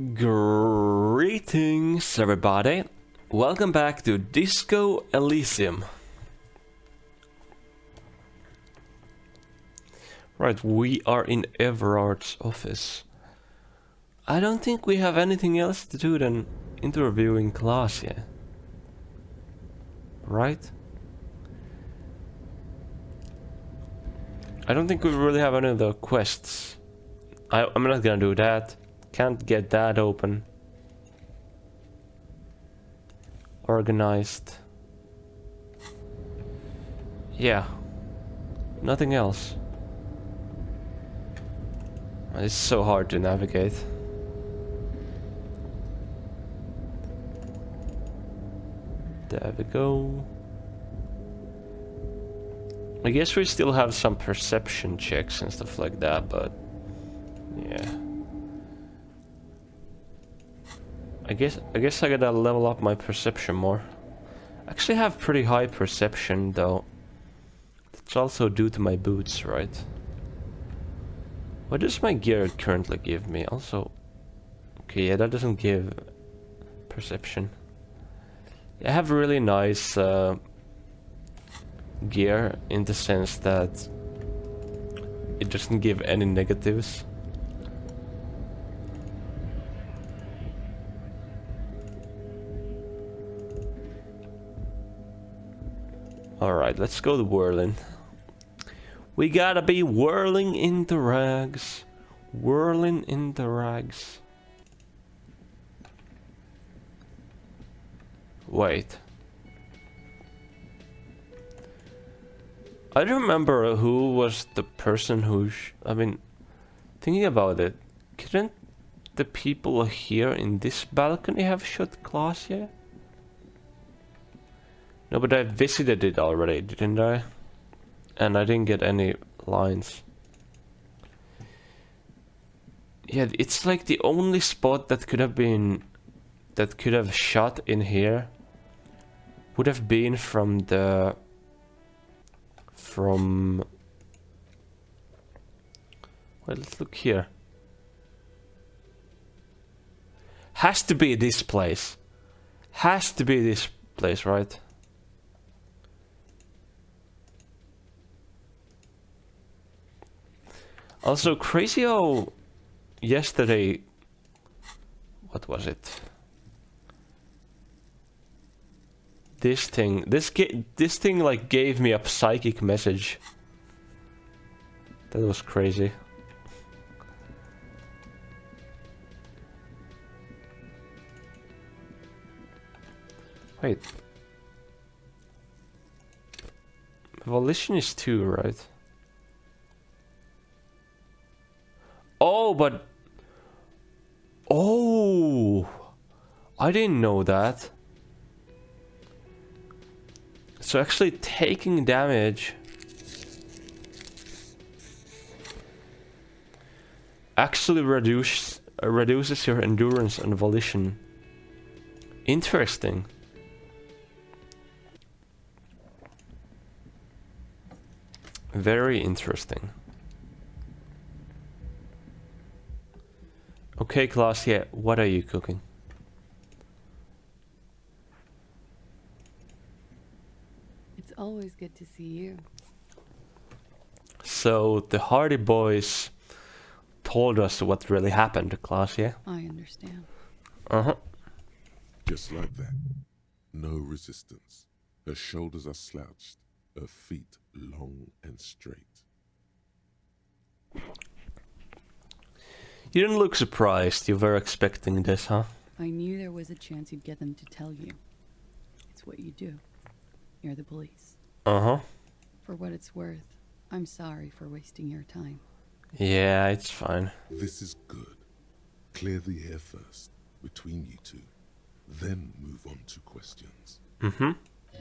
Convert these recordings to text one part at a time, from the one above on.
Greetings, everybody. Welcome back to Disco Elysium. Right, we are in Everard's office. I don't think we have anything else to do than interviewing Klaas yet. Right? I don't think we really have any other quests. I'm not gonna do that. Can't get that open. Organized. Yeah. Nothing else. It's so hard to navigate. There we go. I guess we still have some perception checks and stuff like that, but yeah. I guess I gotta level up my perception more. I actually have pretty high perception though. That's also due to my boots, right? What does my gear currently give me? Also, okay, yeah, that doesn't give perception. I have really nice gear in the sense that it doesn't give any negatives. Alright, let's go to whirling. We gotta be whirling in the rags. Whirling in the rags. Wait. I don't remember who was the person who... I mean, thinking about it, couldn't the people here in this balcony have shot Klaas yet? No, but I visited it already, didn't I? And I didn't get any lines. Yeah, it's like the only spot that could have been... that could have shot in here would have been from the... Well, let's look here. Has to be this place. Has to be this place, right? Also, crazy how yesterday... What was it? This thing like gave me a psychic message. That was crazy. Wait. Volition is 2, right? Oh, but... Oh! I didn't know that. So actually taking damage actually reduces your endurance and volition. Interesting. Very interesting. Okay, Klaas, yeah, what are you cooking? It's always good to see you. So, the Hardy Boys told us what really happened to Klaas, yeah? I understand. Uh-huh. Just like that. No resistance. Her shoulders are slouched, her feet long and straight. You didn't look surprised. You were expecting this, huh? I knew there was a chance you'd get them to tell you. It's what you do. You're the police. Uh-huh. For what it's worth, I'm sorry for wasting your time. Yeah, it's fine. This is good. Clear the air first, between you two. Then move on to questions. Mm-hmm.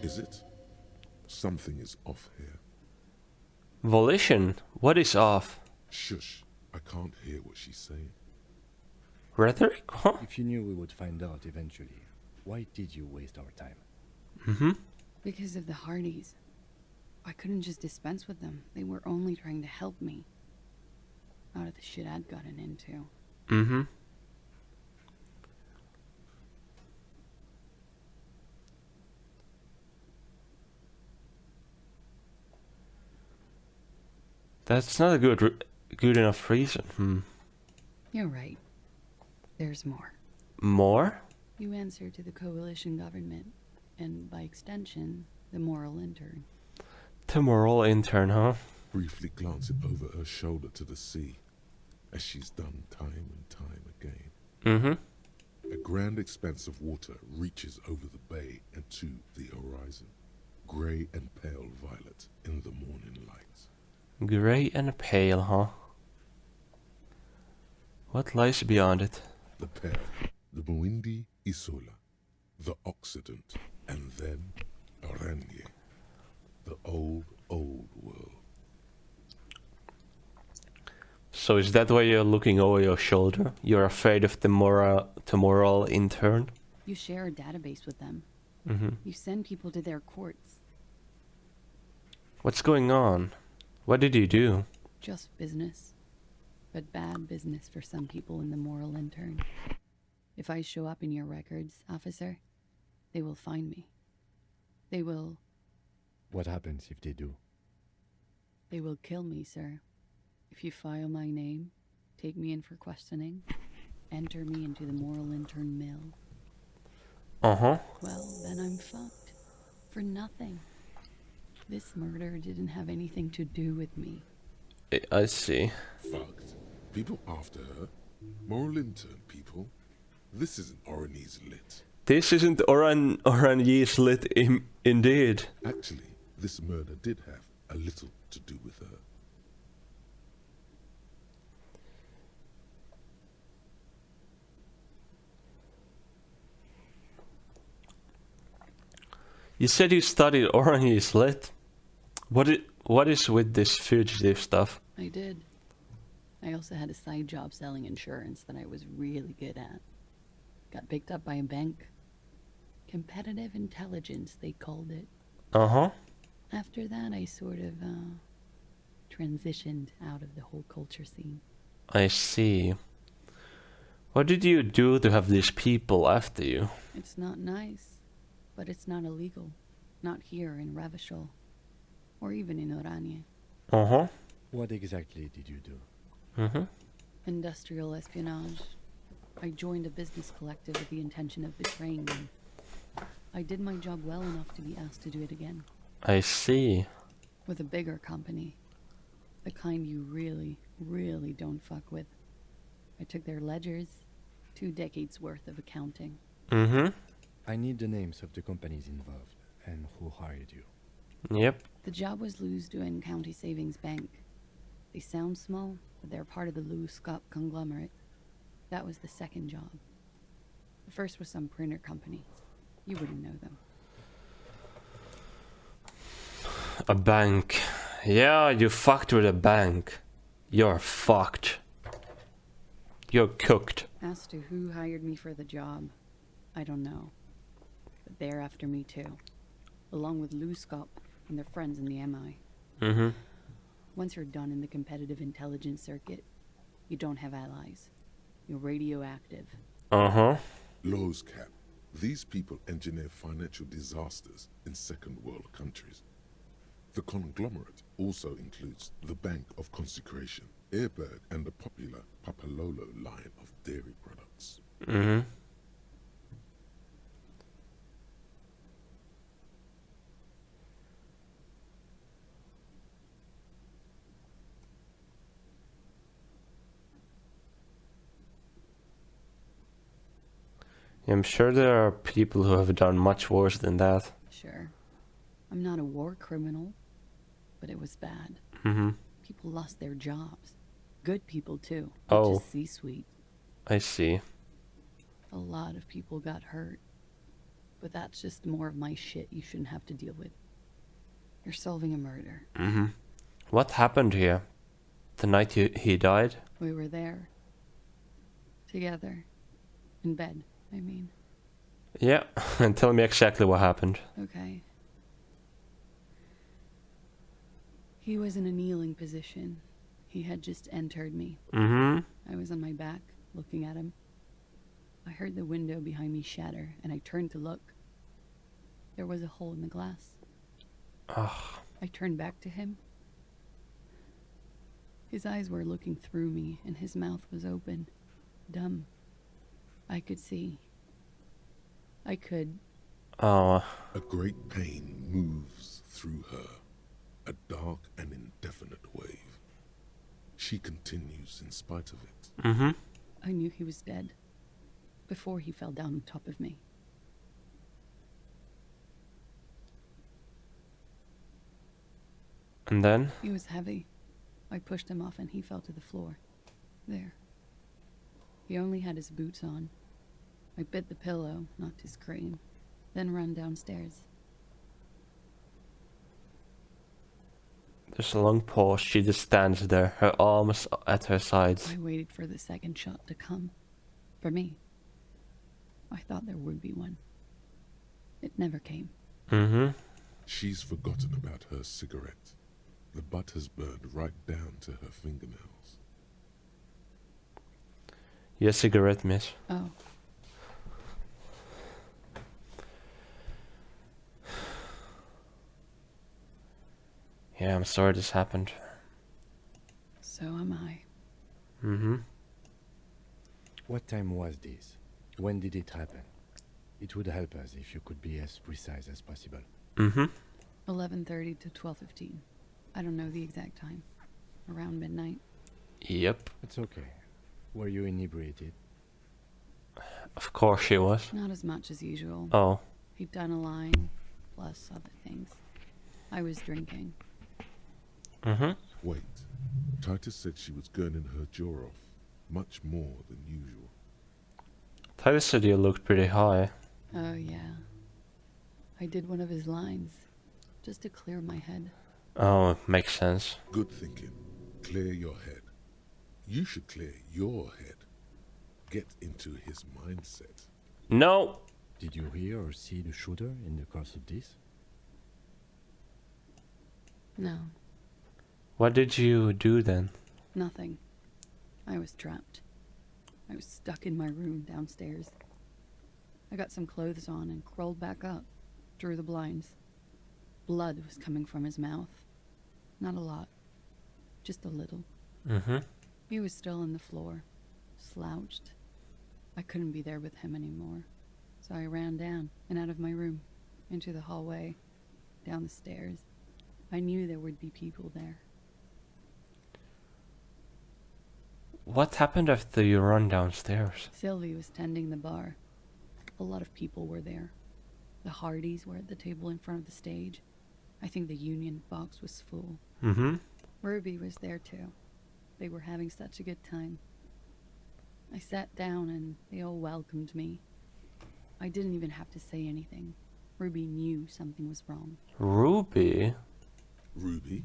Is it? Something is off here. Volition? What is off? Shush. I can't hear what she's saying. Rhetoric? Huh? If you knew we would find out eventually, why did you waste our time? Mm-hmm. Because of the Hardys. I couldn't just dispense with them. They were only trying to help me. Out of the shit I'd gotten into. Mm-hmm. That's not a good enough reason. You're right. There's more. More? You answer to the coalition government, and by extension, the moral intern. The moral intern, huh? Briefly glancing over her shoulder to the sea, as she's done time and time again. Mm-hmm. A grand expanse of water reaches over the bay and to the horizon, grey and pale violet in the morning light. Grey and pale, huh? What lies beyond it? The pearl, the Muindi Isola, the Occident, and then Oranje, the old world. So is that why you're looking over your shoulder? You're afraid of the moral intern? You share a database with them. Mm-hmm. You send people to their courts. What's going on? What did you do? Just business. But bad business for some people in the moral intern. If I show up in your records, officer, they will find me. They will What happens if they do? kill me, sir. If you file my name, take me in for questioning, enter me into the moral intern mill, Uh-huh. well, then I'm fucked. For nothing. This murder didn't have anything to do with me. I see. Fucked. People after her. Moral intern people. This isn't Oranese lit. This isn't Oranje's lit indeed. Actually, this murder did have a little to do with her. You said you studied Oranje's lit. What is with this fugitive stuff? I did. I also had a side job selling insurance that I was really good at. Got picked up by a bank. Competitive intelligence, they called it. Uh-huh. After that, I sort of, transitioned out of the whole culture scene. I see. What did you do to have these people after you? It's not nice, but it's not illegal. Not here in Ravishol, or even in Oranje. Uh-huh. What exactly did you do? Mm-hmm. Industrial espionage. I joined a business collective with the intention of betraying them. I did my job well enough to be asked to do it again. I see. With a bigger company. The kind you really, really don't fuck with. I took their ledgers. 2 decades worth of accounting. Mm-hmm. I need the names of the companies involved and who hired you. Yep. The job was Lewes-Duin County Savings Bank. They sound small, but they're part of the Lewes-Scott conglomerate. That was the second job. The first was some printer company. You wouldn't know them. A bank. Yeah, you fucked with a bank. You're fucked. You're cooked. As to who hired me for the job, I don't know. But they're after me too. Along with Lewes-Scott and their friends in the MI. Mm-hmm. Once you're done in the competitive intelligence circuit, you don't have allies. You're radioactive. Uh-huh. Lowe's cap. These people engineer financial disasters in second world countries. The conglomerate also includes the Bank of Consecration, Airberg, and the popular Papalolo line of dairy products. Mm-hmm. I'm sure there are people who have done much worse than that. Sure. I'm not a war criminal, but it was bad. Mm-hmm. People lost their jobs. Good people, too. Oh. Just C-suite. I see. A lot of people got hurt. But that's just more of my shit you shouldn't have to deal with. You're solving a murder. Mm-hmm. What happened here? The night he died? We were there. Together. In bed, I mean. Yeah, and tell me exactly what happened. Okay. He was in a kneeling position. He had just entered me. Mm-hmm. I was on my back, looking at him. I heard the window behind me shatter, and I turned to look. There was a hole in the glass. Ugh. I turned back to him. His eyes were looking through me, and his mouth was open. Dumb. I could see. I could. Oh, A great pain moves through her, a dark and indefinite wave. She continues in spite of it. mm-hmm. I knew he was dead. Before he fell down on top of me. And then? He was heavy. I pushed him off and he fell to the floor. There. He only had his boots on. I bit the pillow, not to scream, then ran downstairs. There's a long pause. She just stands there, her arms at her sides. I waited for the second shot to come. For me. I thought there would be one. It never came. Mm-hmm. She's forgotten about her cigarette. The butt has burned right down to her fingernails. Your cigarette, miss. Oh. Yeah, I'm sorry this happened. So am I. Mm-hmm. What time was this? When did it happen? It would help us if you could be as precise as possible. Mm-hmm. 11:30 to 12:15. I don't know the exact time. Around midnight. Yep. It's okay. Were you inebriated? Of course she was. Not as much as usual. Oh. He'd done a line, plus other things. I was drinking. Mm-hmm. Wait. Titus said she was gurning her jaw off, much more than usual. Titus said you looked pretty high. Oh, yeah. I did one of his lines, just to clear my head. Oh, makes sense. Good thinking. Clear your head. You should clear your head. Get into his mindset. No! Did you hear or see the shooter in the course of this? No, What did you do then? nothing. I was trapped. I was stuck in my room downstairs. I got some clothes on and crawled back up, drew the blinds. Blood was coming from his mouth. Not a lot, just a little. Mm-hmm. He was still on the floor, slouched. I couldn't be there with him anymore, so I ran down and out of my room, into the hallway, down the stairs. I knew there would be people there. What happened after you run downstairs? Sylvie was tending the bar. A lot of people were there. The Hardys were at the table in front of the stage. I think the Union box was full. Mm-hmm. Ruby was there too. They were having such a good time. I sat down and they all welcomed me. I didn't even have to say anything. Ruby knew something was wrong. Ruby? Ruby?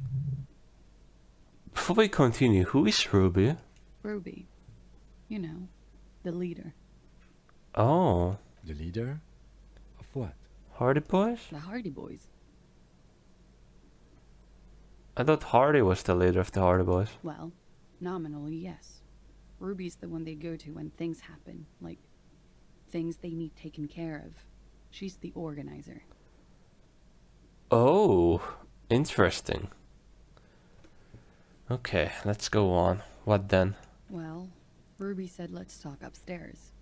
Before we continue, who is Ruby? Ruby. You know, the leader. Oh. The leader? Of what? Hardy Boys? The Hardy Boys. I thought Hardy was the leader of the Hardy Boys. Well, nominally, yes. Ruby's the one they go to when things happen, like things they need taken care of. She's the organizer. Oh, interesting. Okay, let's go on. What then? Well, Ruby said let's talk upstairs.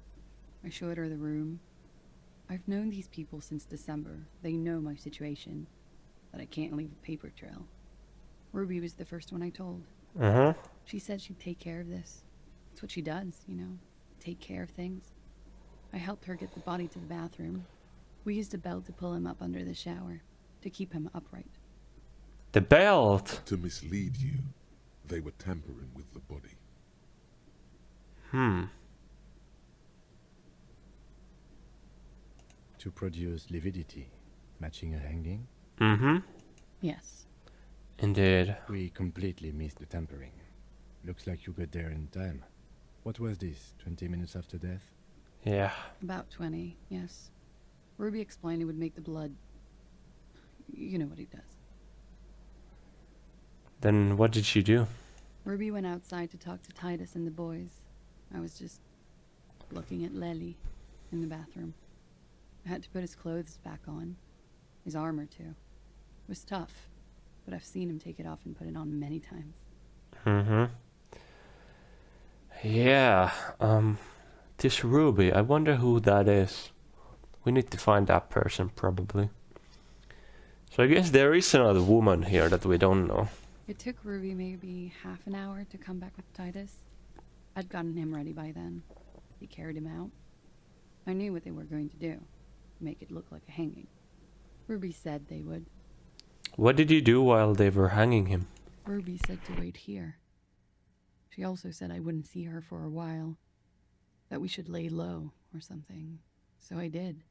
I showed her the room. I've known these people since December. They know my situation, that I can't leave a paper trail. Ruby was the first one I told. Uh-huh. She said she'd take care of this. It's what she does, you know, take care of things. I helped her get the body to the bathroom. We used a belt to pull him up under the shower, to keep him upright. The belt! To mislead you, they were tampering with the body. To produce lividity, matching a hanging? Mm-hmm. Yes. Indeed. We completely missed the tampering. Looks like you got there in time. What was this, 20 minutes after death? Yeah. About 20, yes. Ruby explained it would make the blood... You know what he does. Then what did she do? Ruby went outside to talk to Titus and the boys. I was just looking at Lely in the bathroom. I had to put his clothes back on. His armor, too. It was tough, but I've seen him take it off and put it on many times. Mm-hmm. Yeah, this Ruby, I wonder who that is. We need to find that person, probably. So I guess there is another woman here that we don't know. It took Ruby maybe half an hour to come back with Titus. I'd gotten him ready by then. They carried him out. I knew what they were going to do. Make it look like a hanging. Ruby said they would. What did you do while they were hanging him? Ruby said to wait here. She also said I wouldn't see her for a while. That we should lay low or something. So I did.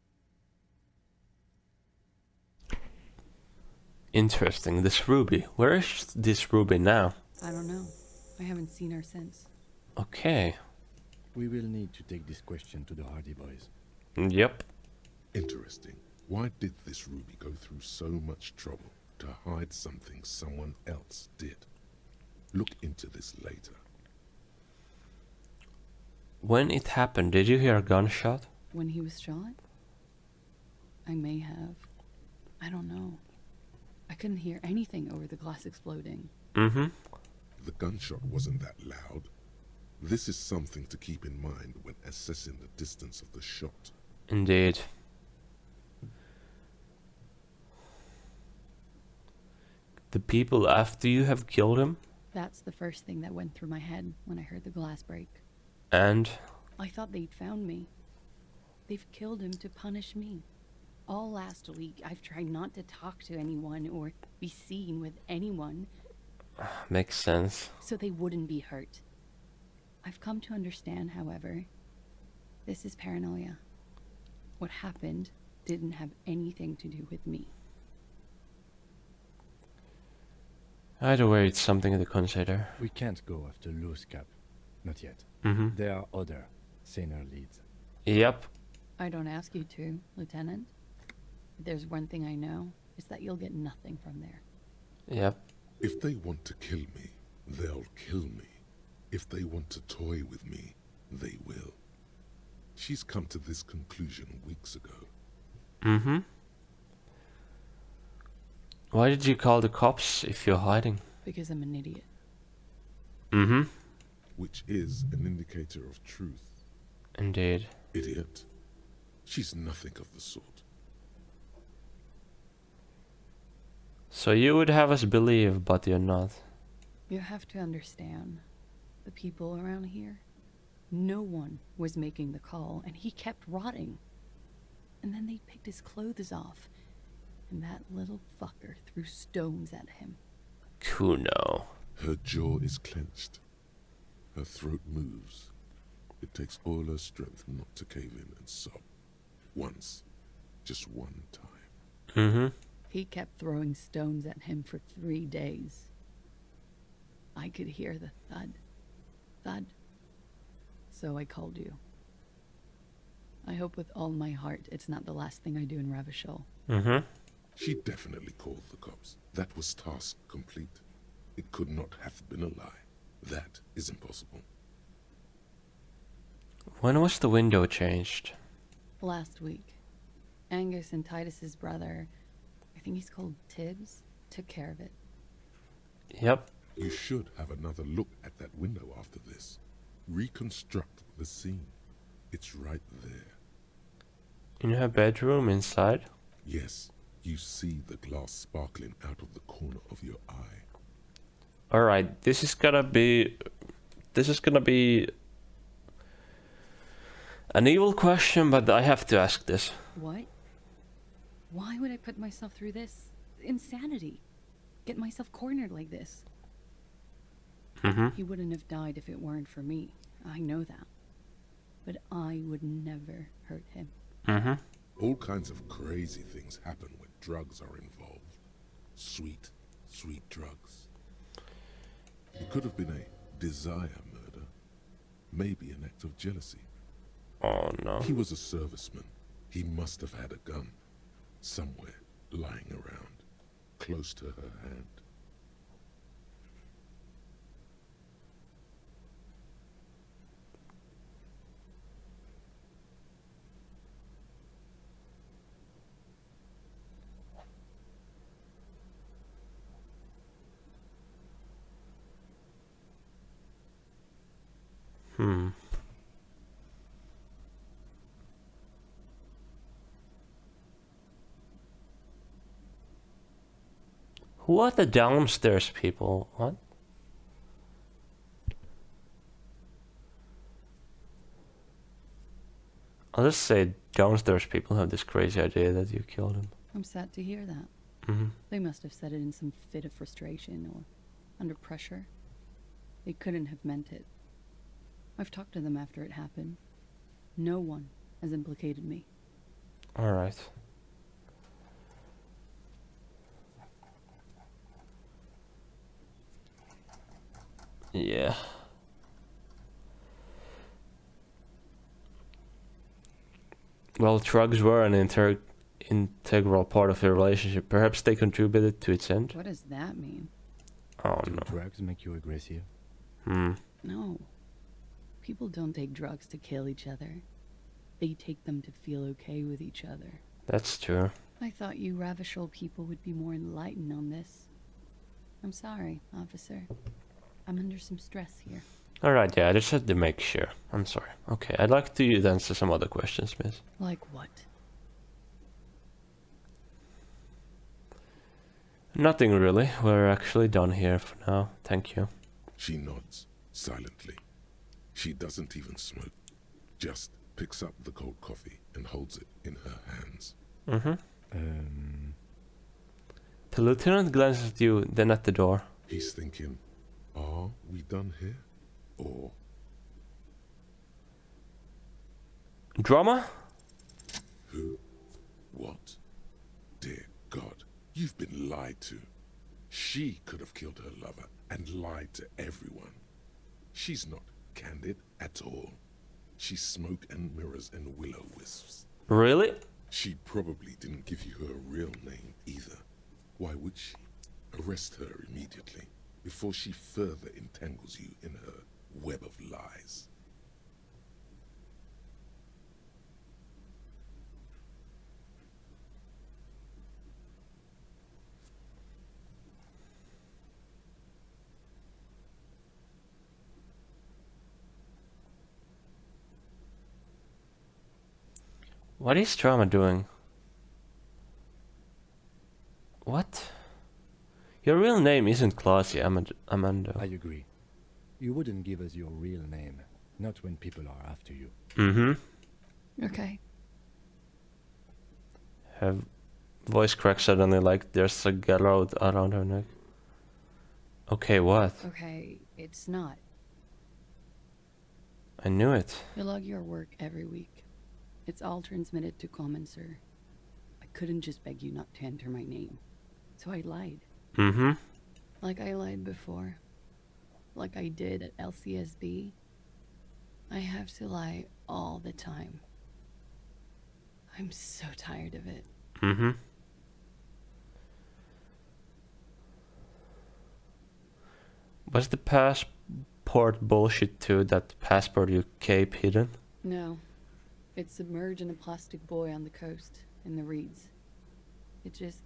Interesting, this Ruby. Where is this Ruby now? I don't know. I haven't seen her since. Okay. We will need to take this question to the Hardy Boys. Yep. Interesting. Why did this Ruby go through so much trouble to hide something someone else did? Look into this later. When it happened, did you hear a gunshot? When he was shot? I may have. I don't know. I couldn't hear anything over the glass exploding. Mm-hmm. The gunshot wasn't that loud. This is something to keep in mind when assessing the distance of the shot. Indeed. The people after you have killed him? That's the first thing that went through my head when I heard the glass break. And? I thought they'd found me. They've killed him to punish me. All last week, I've tried not to talk to anyone or be seen with anyone, Makes sense. so they wouldn't be hurt. I've come to understand, however, this is paranoia. What happened didn't have anything to do with me. Either way, it's something to consider. We can't go after Loose Cap. Not yet. Mm-hmm. There are other, saner leads. Yep. I don't ask you to, Lieutenant. If there's one thing I know, it's that you'll get nothing from there. Yep. If they want to kill me, they'll kill me. If they want to toy with me, they will. She's come to this conclusion weeks ago. Mm-hmm. Why did you call the cops if you're hiding? Because I'm an idiot. Mm-hmm. Which is an indicator of truth. Indeed. Idiot. She's nothing of the sort. So you would have us believe, but you're not. You have to understand, the people around here, no one was making the call, and he kept rotting. And then they picked his clothes off, and that little fucker threw stones at him. Kuno. Her jaw is clenched. Her throat moves. It takes all her strength not to cave in and sob. Once. Just one time. Mm-hmm. He kept throwing stones at him for 3 days. I could hear the thud. Thud. So I called you. I hope with all my heart it's not the last thing I do in Ravishol. Mm-hmm. She definitely called the cops. That was task complete. It could not have been a lie. That is impossible. When was the window changed? Last week, Angus and Titus's brother, I think he's called Tibbs, took care of it. Yep. You should have another look at that window after this. Reconstruct the scene. It's right there. In her bedroom inside? Yes, you see the glass sparkling out of the corner of your eye. Alright, this is gonna be an evil question, but I have to ask this. What? Why would I put myself through this? Insanity. Get myself cornered like this. Mm-hmm. He wouldn't have died if it weren't for me. I know that. But I would never hurt him. Mm-hmm. All kinds of crazy things happen when drugs are involved. Sweet, sweet drugs. It could have been a desire murder. Maybe an act of jealousy. Oh no. He was a serviceman. He must have had a gun. Somewhere, lying around, close to her hand. Who are the downstairs people? What? I'll just say downstairs people have this crazy idea that you killed him. I'm sad to hear that. Mm-hmm. They must have said it in some fit of frustration or under pressure. They couldn't have meant it. I've talked to them after it happened. No one has implicated me. Alright. Yeah. Well, drugs were an integral part of the relationship. Perhaps they contributed to its end. What does that mean? Oh Do no. drugs make you aggressive? No. People don't take drugs to kill each other. They take them to feel okay with each other. That's true. I thought you Ravishal people would be more enlightened on this. I'm sorry, officer. I'm under some stress here. Alright, yeah, I just had to make sure. I'm sorry. Okay, I'd like to answer some other questions, miss. Like what? Nothing really. We're actually done here for now. Thank you. She nods, silently. She doesn't even smoke. Just picks up the cold coffee and holds it in her hands. Mm-hmm. Um, The lieutenant glances at you, then at the door. He's thinking, are we done here? Or Drama? who? What? Dear God, you've been lied to. She could have killed her lover and lied to everyone. She's not candid at all. She's smoke and mirrors and willow wisps. Really? She probably didn't give you her real name either. Why would she? Arrest her immediately before she further entangles you in her web of lies. What is Drama doing? What? Your real name isn't Classy, Amando. I agree. You wouldn't give us your real name, not when people are after you. Mm-hmm. Okay. Her voice cracks suddenly like there's a garrote around her neck. Okay, what? Okay, it's not. I knew it. You log your work every week. It's all transmitted to common, sir. I couldn't just beg you not to enter my name. So I lied. Mm-hmm. Like I lied before. Like I did at LCSB. I have to lie all the time. I'm so tired of it. Mm-hmm. Was the passport bullshit too, that passport you keep hidden? No. It's submerged in a plastic buoy on the coast, in the reeds. It just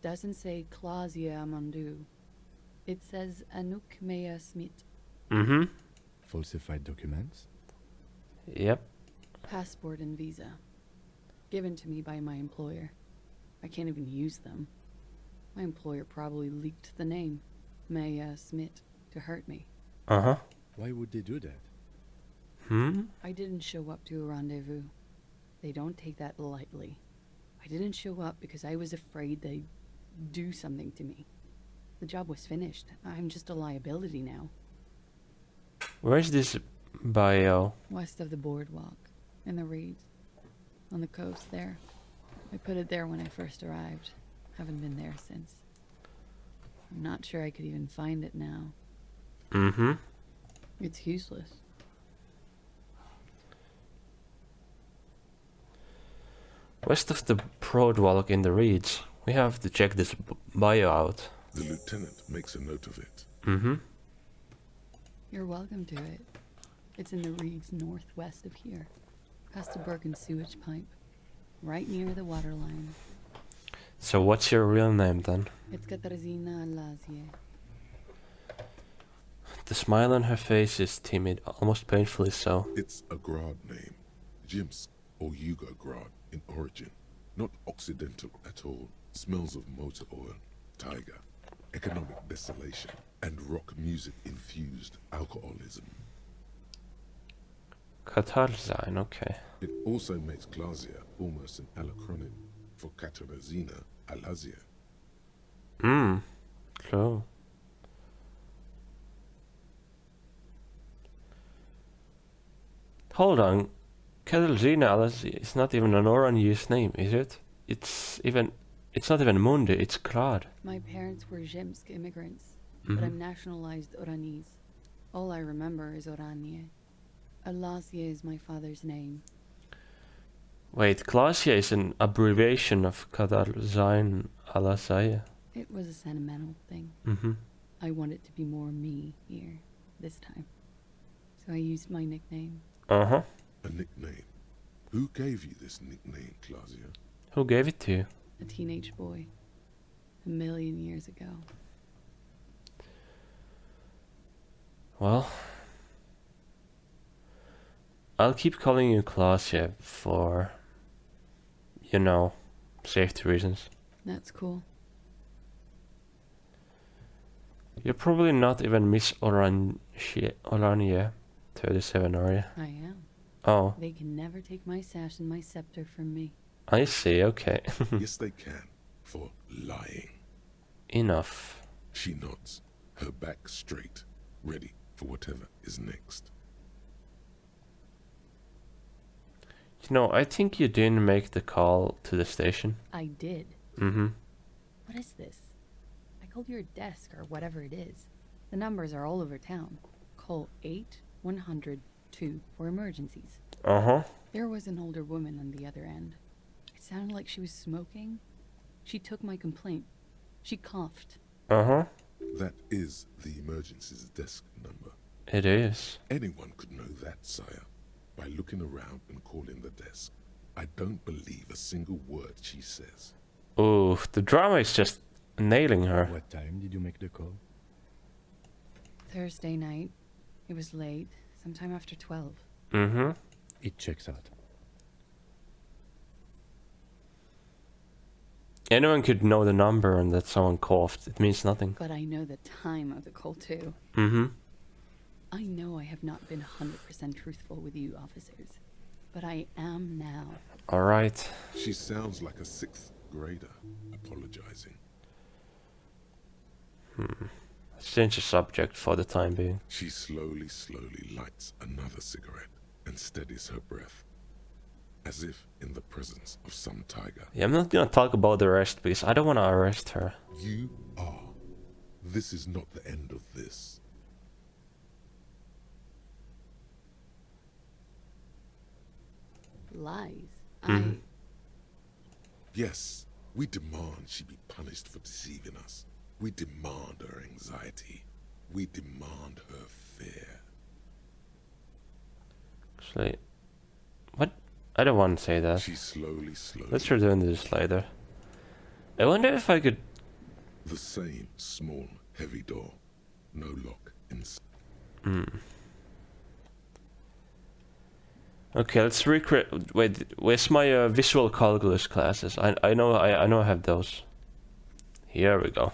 doesn't say Clausia Amandu. It says Anouk Mea Smith. Mm-hmm. Falsified documents? Yep. Passport and visa. Given to me by my employer. I can't even use them. My employer probably leaked the name, Mea Smith, to hurt me. Uh-huh. Why would they do that? I didn't show up to a rendezvous. They don't take that lightly. I didn't show up because I was afraid they'd do something to me. The job was finished. I'm just a liability now. Where's this bio? West of the boardwalk, in the reeds, on the coast there. I put it there when I first arrived. Haven't been there since. I'm not sure I could even find it now. Mm-hmm. It's useless. West of the boardwalk in the reeds. We have to check this bio out. The lieutenant makes a note of it. Mm-hmm. You're welcome to it. It's in the reeds northwest of here, past a broken sewage pipe, right near the water line. So what's your real name then? It's Katarzyna Lazie. The smile on her face is timid, almost painfully so. It's a Grad name. Jimsk or Yugo Grad in origin. Not Occidental at all. Smells of motor oil. taiga, economic desolation, and rock music-infused alcoholism. Katarzyne, okay. It also makes Glasia almost an alacronym for Katarzyna Alazia. True. Hold on. Katarzyna Alazia is not even an Oranjese name, is it? It's not even Mundi, it's Krad. My parents were Zemsk immigrants, but I'm nationalized Oranese. All I remember is Oranje. Alasia is my father's name. Wait, Glasia is an abbreviation of Katarzyne Alazia. It was a sentimental thing. I wanted to be more me here, this time. So I used my nickname. Uh-huh. A nickname? Who gave you this nickname, Glasia? Who gave it to you? A teenage boy. 1,000,000 years ago. Well, I'll keep calling you Glasia for, you know, safety reasons. That's cool. You're probably not even Miss Oranje 37, are you? I am. Oh, They can never take my sash and my scepter from me. I see, okay. Yes, they can, for lying. Enough. She nods, her back straight, ready for whatever is next. You know, I think you didn't make the call to the station. I did. What is this? I called your desk or whatever it is. The numbers are all over town. Call 8102 for emergencies. Uh-huh. There was an older woman on the other end. It sounded like she was smoking. She took my complaint. She coughed. Uh-huh. That is the emergency's desk number. It is. Anyone could know that, sire, by looking around and calling the desk. I don't believe a single word she says. Ooh, the drama is just nailing her. What time did you make the call? Thursday night. It was late, sometime after 12. It checks out. Anyone could know the number and that someone coughed. It means nothing. But I know the time of the call too. I know I have not been 100% truthful with you officers, but I am now. Alright. She sounds like a 6th grader, apologizing. Let's change the subject for the time being. She slowly lights another cigarette and steadies her breath, as if in the presence of some tiger. Yeah, I'm not gonna talk about the rest because I don't wanna arrest her. You are. This is not the end of this. Lies. Yes, we demand she be punished for deceiving us. We demand her anxiety. We demand her fear. Actually, what? I don't want to say that. She slowly. Let's return to this later. I wonder if I could... The same small, heavy door. No lock inside. Okay, let's recreate... Wait, where's my visual calculus classes? I know I have those. Here we go.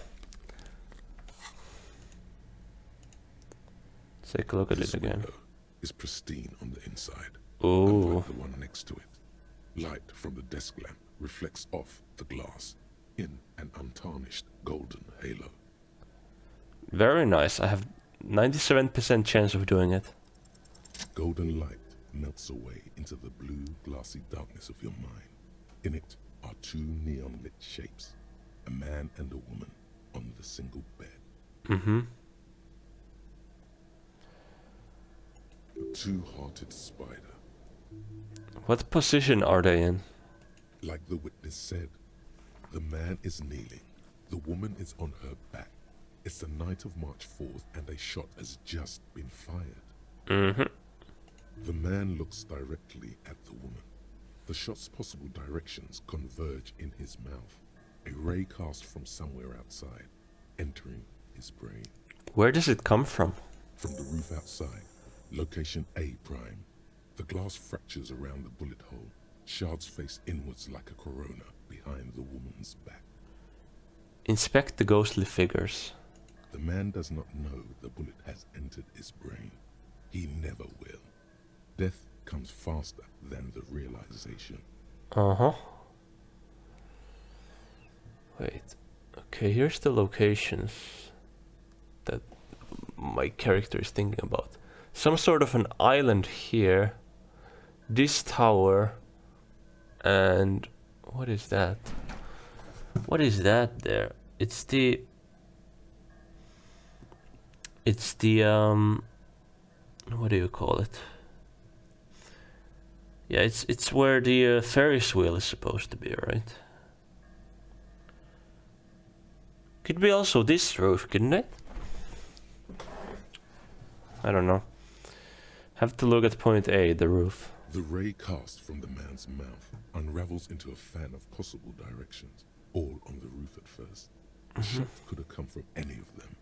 Let's take a look at This it again. window is pristine on the inside. Ooh. Unlike the one next to it. Light from the desk lamp reflects off the glass in an untarnished golden halo. Very nice. I have 97% chance of doing it. Golden light melts away into the blue, glassy darkness of your mind. In it are two neon-lit shapes, a man and a woman on the single bed. A two-hearted spider. What position are they in? Like the witness said, the man is kneeling, the woman is on her back. It's the night of March 4th and a shot has just been fired. The man looks directly at the woman. The shot's possible directions converge in his mouth, a ray cast from somewhere outside, entering his brain. Where does it come from? From the roof outside, location A prime. The glass fractures around the bullet hole, shards face inwards like a corona behind the woman's back. Inspect the ghostly figures. The man does not know the bullet has entered his brain. He never will. Death comes faster than the realization. Uh-huh. Wait. Okay, here's the locations that my character is thinking about. Some sort of an island here. This tower. And what is that? What is that there? It's the what do you call it? Yeah, it's where the Ferris wheel is supposed to be, right? Could be also this roof, couldn't it? I don't know. Have to look at point A, the roof. The ray cast from the man's mouth unravels into a fan of possible directions, all on the roof at first. The shot could have come from any of them.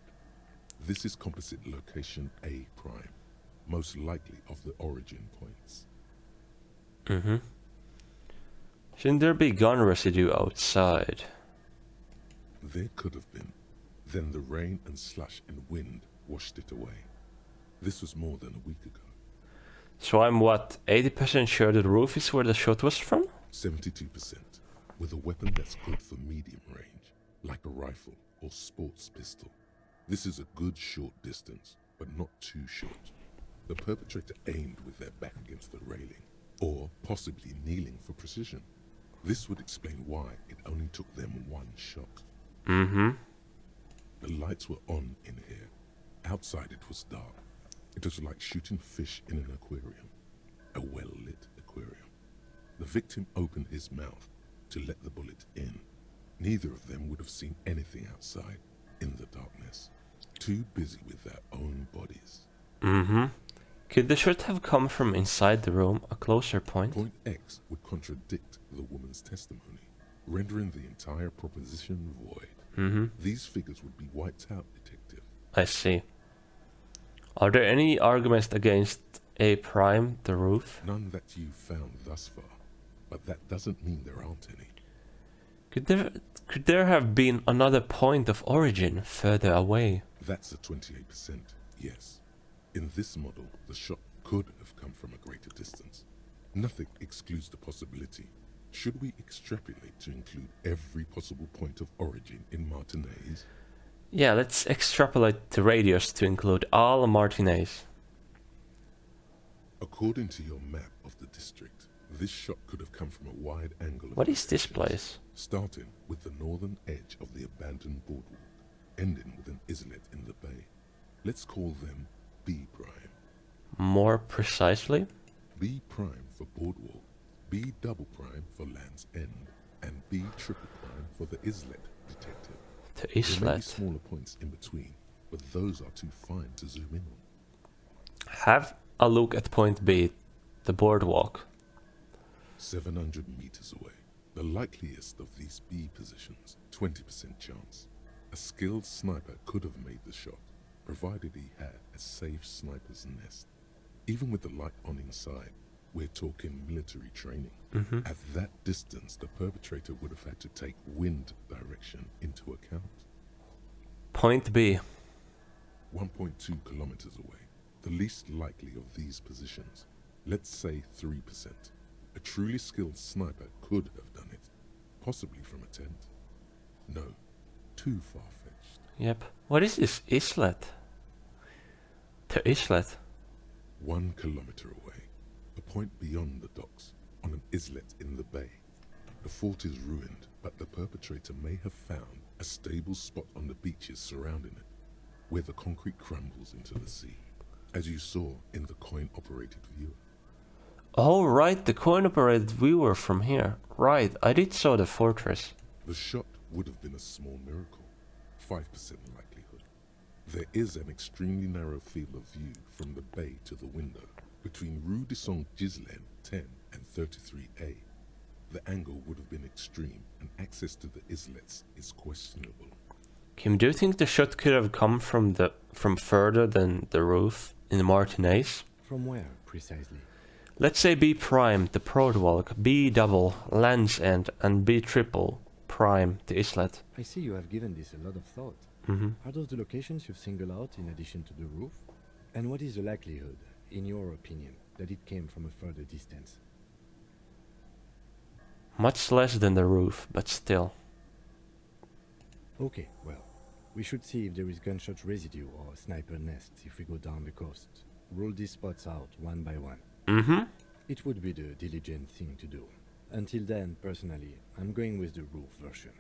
This is composite location A prime, most likely of the origin points. Shouldn't there be gun residue outside? There could have been. Then the rain and slush and wind washed it away. This was more than a week ago. So I'm what, 80% sure the roof is where the shot was from? 72%, with a weapon that's good for medium range, like a rifle or sports pistol. This is a good short distance, but not too short. The perpetrator aimed with their back against the railing, or possibly kneeling for precision. This would explain why it only took them one shot. The lights were on in here. Outside it was dark. It was like shooting fish in an aquarium, a well-lit aquarium. The victim opened his mouth to let the bullet in. Neither of them would have seen anything outside in the darkness, too busy with their own bodies. Could the shot have come from inside the room, a closer point? Point X would contradict the woman's testimony, rendering the entire proposition void. These figures would be wiped out, detective. I see. Are there any arguments against A prime, the roof? None that you've found thus far, but that doesn't mean there aren't any. Could there have been another point of origin further away? That's a 28%, yes. In this model, the shot could have come from a greater distance. Nothing excludes the possibility. Should we extrapolate to include every possible point of origin in Martinez? Yeah, let's extrapolate the radius to include all Martinez. According to your map of the district, this shot could have come from a wide angle. What is this place? Starting with the northern edge of the abandoned boardwalk, ending with an islet in the bay. Let's call them B prime. More precisely? B prime for boardwalk, B double prime for Land's End, and B triple prime for the islet, detective. The There may be islet. smaller points in between, but those are too fine to zoom in on. Have a look at point B, the boardwalk. 700 meters away. The likeliest of these B positions, 20% chance. A skilled sniper could have made the shot, provided he had a safe sniper's nest. Even with the light on inside, we're talking military training. At that distance, the perpetrator would have had to take wind direction into account. Point B. 1.2 kilometers away, the least likely of these positions. Let's say 3%. A truly skilled sniper could have done it, possibly from a tent. No, too far-fetched. Yep. What is this islet? The islet. 1 kilometer away, a point beyond the docks, on an islet in the bay. The fort is ruined, but the perpetrator may have found a stable spot on the beaches surrounding it, where the concrete crumbles into the sea, as you saw in the coin-operated viewer. Oh right, the coin-operated viewer from here. Right, I did saw the fortress. The shot would have been a small miracle, 5% likelihood. There is an extremely narrow field of view from the bay to the window, between Rue de Saint-Ghislain 10 and 33A. The angle would have been extreme, and access to the islets is questionable. Kim, do you think the shot could have come from further than the roof in the Martinez? From where, precisely? Let's say B prime, the boardwalk, B double, Land's End, and B triple, prime, the islet. I see you have given this a lot of thought. Mm-hmm. Are those the locations you've singled out in addition to the roof? And what is the likelihood, in your opinion, that it came from a further distance? Much less than the roof, but still. Okay, well, we should see if there is gunshot residue or sniper nests if we go down the coast. Rule these spots out one by one. Mm-hmm. It would be the diligent thing to do. Until then, personally, I'm going with the roof version.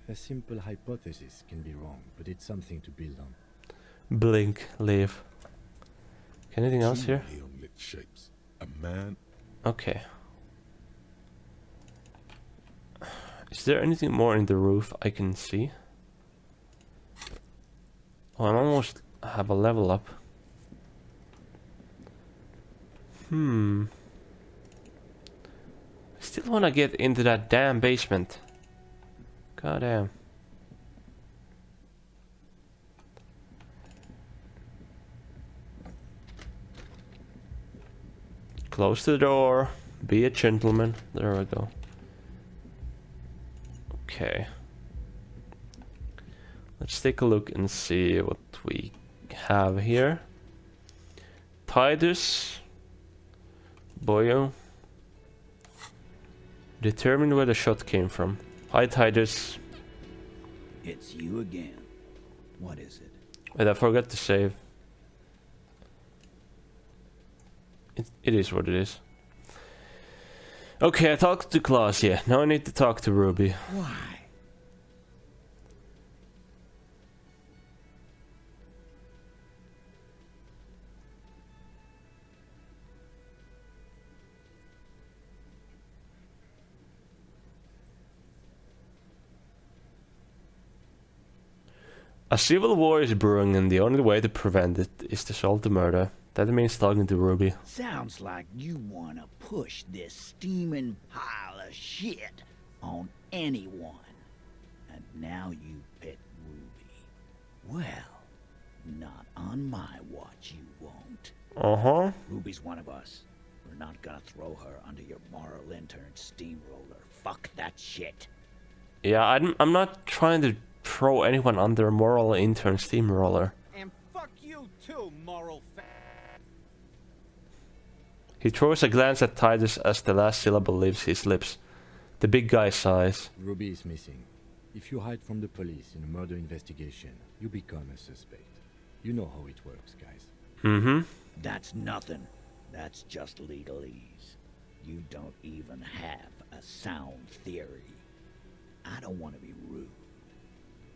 A simple hypothesis can be wrong, but it's something to build on. Blink, leave. Anything else Two here? neon-lit shapes. A man. Okay. Is there anything more in the roof I can see? Oh, I almost have a level up. I still want to get into that damn basement. God damn. Close the door. Be a gentleman. There we go. Okay. Let's take a look and see what we have here. Titus. Boyo. Determine where the shot came from. Hi, Titus. It's you again. What is it? Wait, I forgot to save. It is what it is. Okay, I talked to Klaus, yeah. Now I need to talk to Ruby. Why? A civil war is brewing and the only way to prevent it is to solve the murder. That means talking to Ruby. Sounds like you wanna push this steaming pile of shit on anyone. And now you pick Ruby. Well, not on my watch you won't. Uh-huh. Ruby's one of us. We're not gonna throw her under your moral intern steamroller. Fuck that shit. Yeah, I'm not trying to throw anyone under a moral intern steamroller. And fuck you too, moral fa- He throws a glance at Titus as the last syllable leaves his lips. The big guy sighs. Ruby is missing. If you hide from the police in a murder investigation, you become a suspect. You know how it works, guys. Mm-hmm. That's nothing. That's just legalese. You don't even have a sound theory. I don't want to be rude,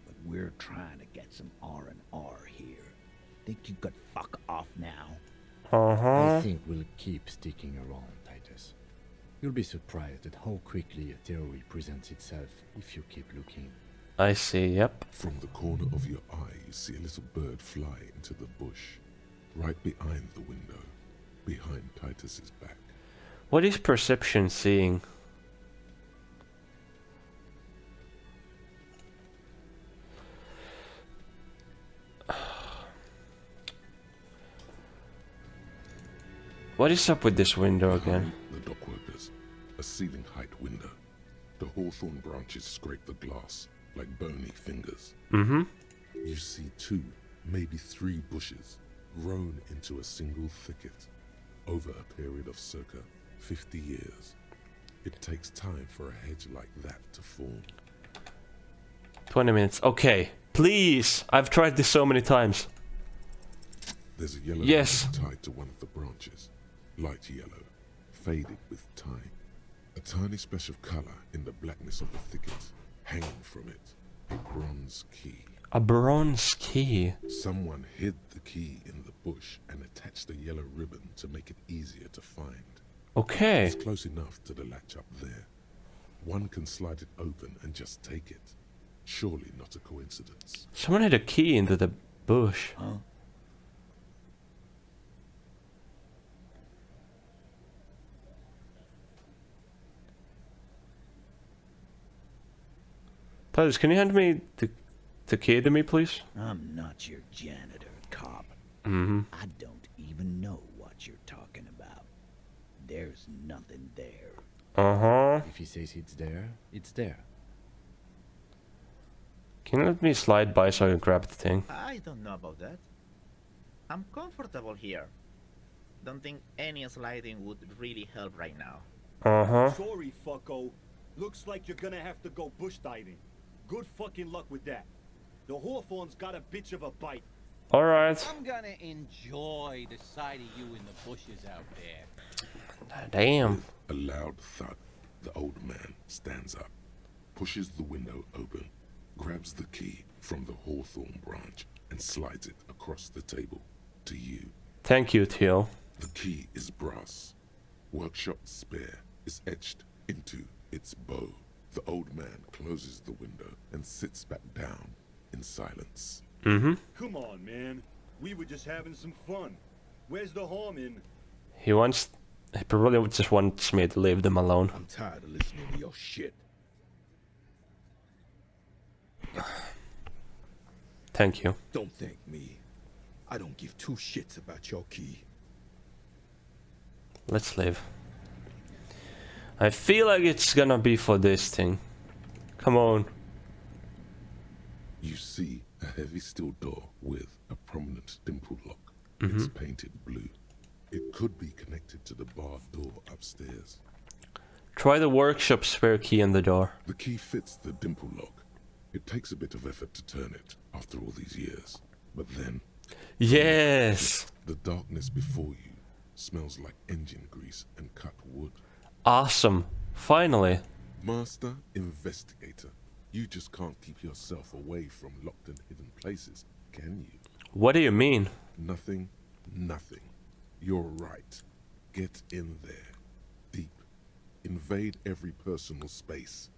but we're trying to get some R&R here. Think you could fuck off now? Uh-huh. I think we'll keep sticking around, Titus. You'll be surprised at how quickly a theory presents itself if you keep looking. I see, yep. From the corner of your eye, you see a little bird fly into the bush, right behind the window, behind Titus's back. What is perception seeing? What is up with this window again? Behind the dockworkers, a ceiling height window. The hawthorn branches scrape the glass like bony fingers. Mm-hmm. You see 2, maybe 3 bushes grown into a single thicket over a period of circa 50 years. It takes time for a hedge like that to form. 20 minutes. Okay. Please! I've tried this so many times. There's a yellow Yes. line tied to one of the branches. Light yellow, faded with time. A tiny splash of color in the blackness of the thicket. Hanging from it, a bronze key. A bronze key. Someone hid the key in the bush and attached a yellow ribbon to make it easier to find. Okay. It's close enough to the latch up there. One can slide it open and just take it. Surely not a coincidence. Someone had a key into the bush. Huh? Titus, can you hand me the key to me, please? I'm not your janitor, cop. Mm-hmm. I don't even know what you're talking about. There's nothing there. Uh-huh. If he says it's there, it's there. Can you let me slide by so I can grab the thing? I don't know about that. I'm comfortable here. Don't think any sliding would really help right now. Uh-huh. Sorry, fucko. Looks like you're gonna have to go bush diving. Good fucking luck with that. The Hawthorne's got a bitch of a bite. Alright. I'm gonna enjoy the sight of you in the bushes out there. Damn. With a loud thud, the old man stands up, pushes the window open, grabs the key from the hawthorn branch, and slides it across the table to you. Thank you, Theo. The key is brass. Workshop spare is etched into its bow. The old man closes the window and sits back down in silence. Mm-hmm. Come on, man. We were just having some fun. Where's the harm in? He probably just wants me to leave them alone. I'm tired of listening to your shit. Thank you. Don't thank me. I don't give two shits about your key. Let's leave. I feel like it's gonna be for this thing. Come on. You see a heavy steel door with a prominent dimple lock. It's painted blue. It could be connected to the barred door upstairs. Try the workshop spare key in the door. The key fits the dimple lock. It takes a bit of effort to turn it after all these years. But then, Yes! the darkness before you smells like engine grease and cut wood. Awesome. Finally. Master investigator, you just can't keep yourself away from locked and hidden places, can you? What do you mean? Nothing, nothing. You're right. Get in there. Deep. Invade every personal space.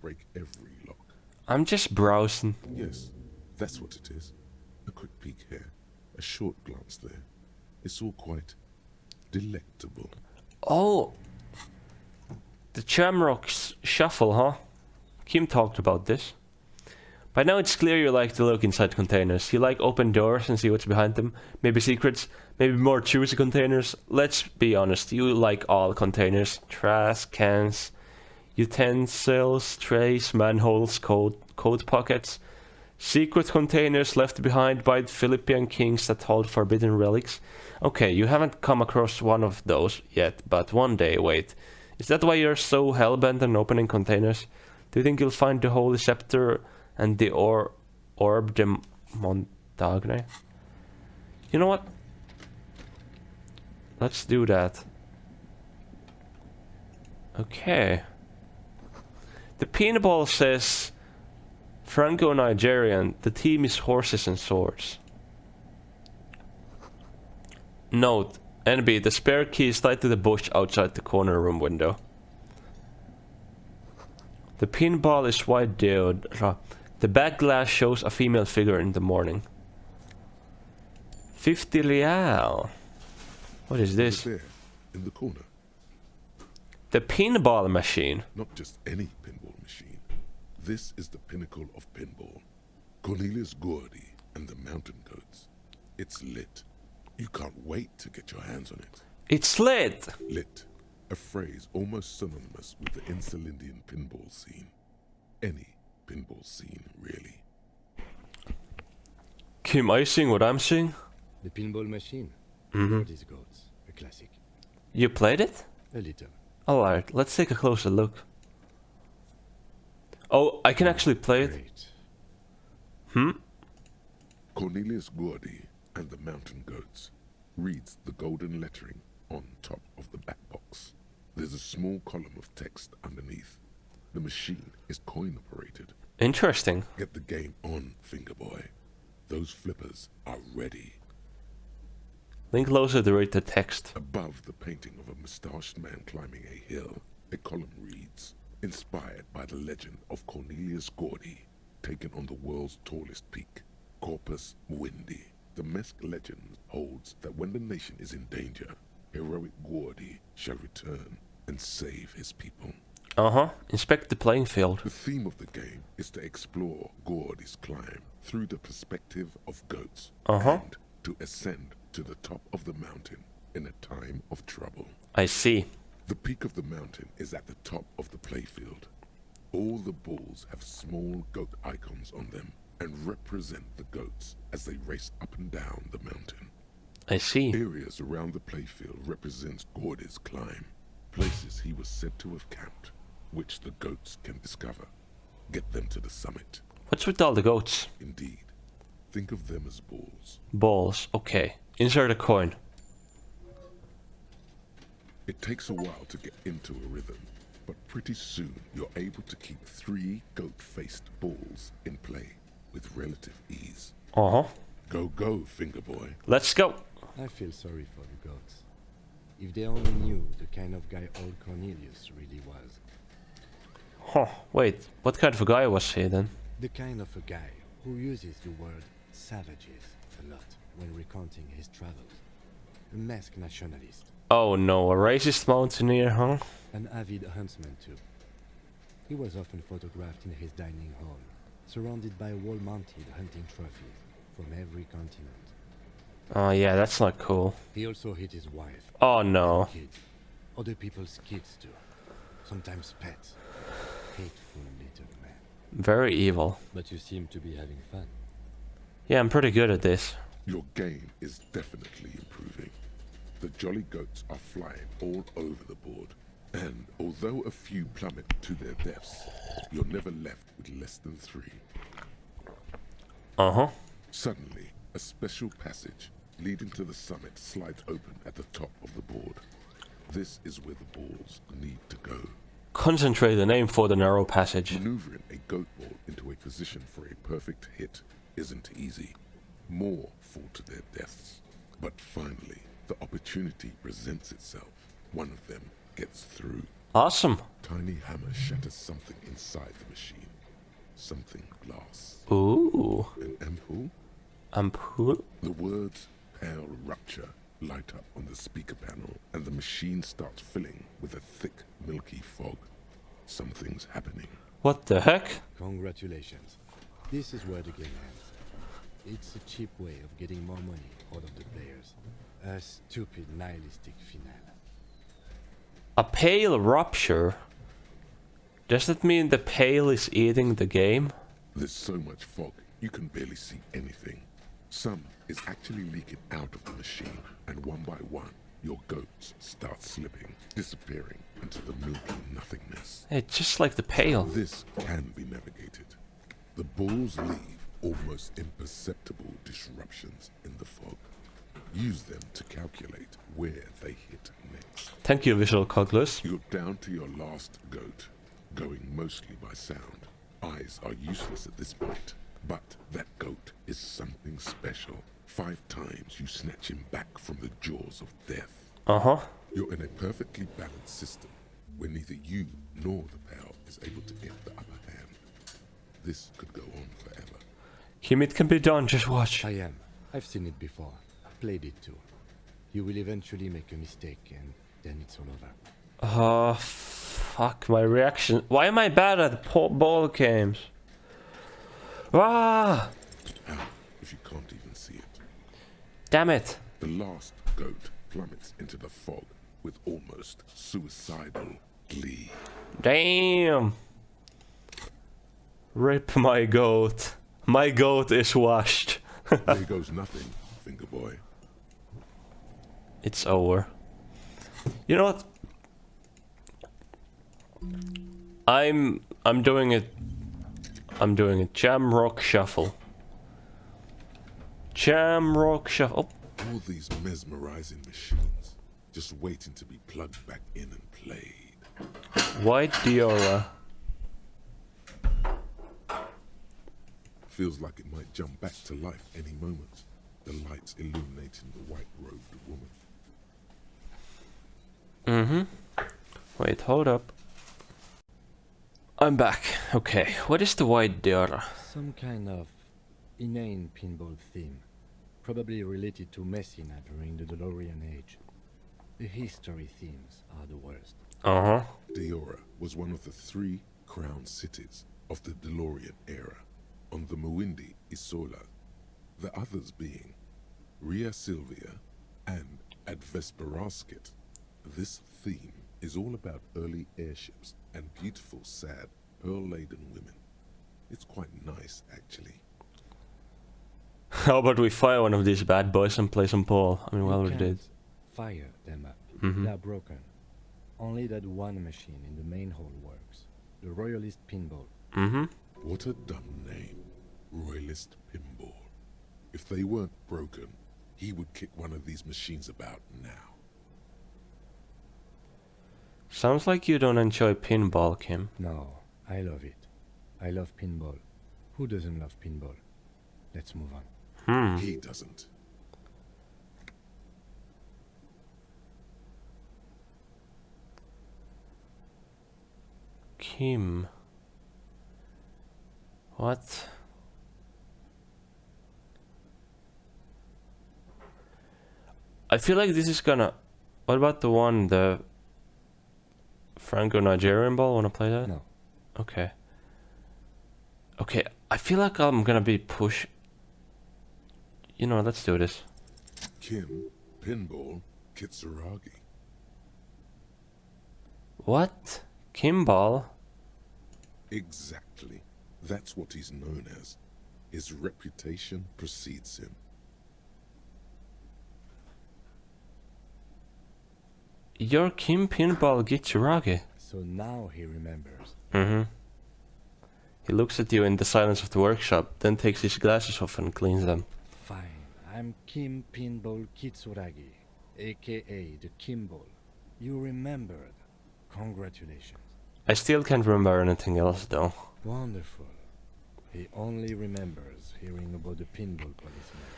Break every lock. I'm just browsing. Yes, that's what it is. A quick peek here. A short glance there. It's all quite delectable. Oh! The Shamrock's Shuffle, huh? Kim talked about this. By now it's clear you like to look inside containers. You like open doors and see what's behind them. Maybe secrets, maybe more choosy containers. Let's be honest, you like all containers. Trash, cans, utensils, trays, manholes, coat pockets. Secret containers left behind by the Philippine kings that hold forbidden relics. Okay, you haven't come across one of those yet, but one day, wait. Is that why you're so hellbent on opening containers? Do you think you'll find the Holy Scepter and the Orb de Montagne? You know what? Let's do that. Okay. The Peephole says Franco-Nigerian. The theme is horses and swords. Note, NB, the spare key is tied to the bush outside the corner room window. The pinball is white deodra. The back glass shows a female figure in the morning. 50 real. What is this? There, in the corner. The pinball machine. Not just any pinball machine. This is the pinnacle of pinball. Cornelius Gordy and the Mountain Goats. It's lit. You can't wait to get your hands on it. It's lit. Lit. A phrase almost synonymous with the Insulindian pinball scene. Any pinball scene, really. Kim, are you seeing what I'm seeing? The pinball machine. These goats. A classic. You played it? A little. Alright, let's take a closer look. Oh, I can actually play it? Great. Cornelius Gordy and the Mountain Goats reads the golden lettering on top of the back box. There's a small column of text underneath. The machine is coin operated. Interesting. Get the game on, Fingerboy. Those flippers are ready. Link closer to read the text. Above the painting of a mustached man climbing a hill, a column reads, inspired by the legend of Cornelius Gordy, taken on the world's tallest peak, Corpus Windy. The Mesk legend holds that when the nation is in danger, heroic Gordy shall return and save his people. Uh-huh. Inspect the playing field. The theme of the game is to explore Gordy's climb through the perspective of goats and to ascend to the top of the mountain in a time of trouble. I see. The peak of the mountain is at the top of the playfield. All the balls have small goat icons on them and represent the goats as they race up and down the mountain. I see. Areas around the playfield represents Gordy's climb, places he was said to have camped, which the goats can discover. Get them to the summit. What's with all the goats? Indeed. Think of them as balls. Balls. Okay. Insert a coin. It takes a while to get into a rhythm, but pretty soon you're able to keep 3 goat-faced balls in play with relative ease. Uh-huh. Go, go, finger boy. Let's go. I feel sorry for the goats. If they only knew the kind of guy old Cornelius really was. Huh. Wait. What kind of a guy was he then? The kind of a guy who uses the word savages a lot when recounting his travels. A masked nationalist. Oh no, a racist mountaineer, huh? An avid huntsman too. He was often photographed in his dining hall, surrounded by wall-mounted hunting trophies from every continent. Oh yeah, that's not cool. He also hit his wife. Oh no. And kids. Other people's kids too. Sometimes pets. Hateful little man. Very evil. But you seem to be having fun. Yeah, I'm pretty good at this. Your game is definitely improving. The jolly goats are flying all over the board, and although a few plummet to their deaths, you're never left with less than 3. Uh-huh. Suddenly, a special passage leading to the summit slides open at the top of the board. This is where the balls need to go. Concentrate the name for the narrow passage. Maneuvering a goat ball into a position for a perfect hit isn't easy. More fall to their deaths. But finally, the opportunity presents itself. One of them gets through. Awesome. Tiny hammer shatters something inside the machine. Something glass. Ooh. An ampoule? Ampoule? The words pale rupture light up on the speaker panel, and the machine starts filling with a thick, milky fog. Something's happening. What the heck? Congratulations. This is where the game ends. It's a cheap way of getting more money out of the players. A stupid nihilistic finale. A pale rupture? Does that mean the pale is eating the game? There's so much fog, you can barely see anything. Some is actually leaking out of the machine, and one by one, your goats start slipping, disappearing into the milky nothingness. It's just like the pale. This can be navigated. The balls leave almost imperceptible disruptions in the fog. Use them to calculate where they hit next. Thank you, Visual Calculus. You're down to your last goat, going mostly by sound. Eyes are useless at this point, but that goat is something special. 5 times you snatch him back from the jaws of death. Uh-huh. You're in a perfectly balanced system, where neither you nor the pal is able to get the upper hand. This could go on forever. Kim, it can be done, just watch. I am. I've seen it before. Played it too. You will eventually make a mistake and then it's all over. Fuck my reaction. Why am I bad at ball games? Ah! How if you can't even see it? Damn it. The last goat plummets into the fog with almost suicidal glee. Damn. Rip my goat. My goat is washed. There goes nothing, finger boy. It's over. You know what? I'm doing it. I'm doing a jam rock shuffle. Jam rock shuffle. Oh. All these mesmerizing machines, just waiting to be plugged back in and played. White Diora. Feels like it might jump back to life any moment. The lights illuminating the white-robed woman. Wait, hold up. I'm back. Okay, what is the White Diora? Some kind of inane pinball theme. Probably related to Messina during the DeLorean age. The history themes are the worst. Uh-huh. Diora was one of the 3 crown cities of the DeLorean era. On the Muindi Isola, the others being Ria Silvia and Advesperasket. This theme is all about early airships and beautiful, sad pearl-laden women. It's quite nice, actually. How about we fire one of these bad boys and play some pool? I mean, well, we You did. can't fire them up. Mhm. They are broken. Only that one machine in the main hall works. The Royalist Pinball. Mm-hmm. What a dumb name. Royalist Pinball. If they weren't broken, he would kick one of these machines about now. Sounds like you don't enjoy pinball, Kim. No, I love it. I love pinball. Who doesn't love pinball? Let's move on. He doesn't. Kim. What? I feel like this is gonna... What about the one, the Franco-Nigerian ball? Wanna play that? No. Okay. Okay, I feel like I'm gonna be push... You know, let's do this. Kim, Pinball, Kitsuragi. What? Kimball? Exactly. That's what he's known as. His reputation precedes him. You're Kim Pinball Gitsuragi. So now he remembers. Mm-hmm. He looks at you in the silence of the workshop, then takes his glasses off and cleans them. Fine. I'm Kim Pinball Kitsuragi, aka the Kimball. You remembered. Congratulations. I still can't remember anything else though. Wonderful. He only remembers hearing about the pinball policeman.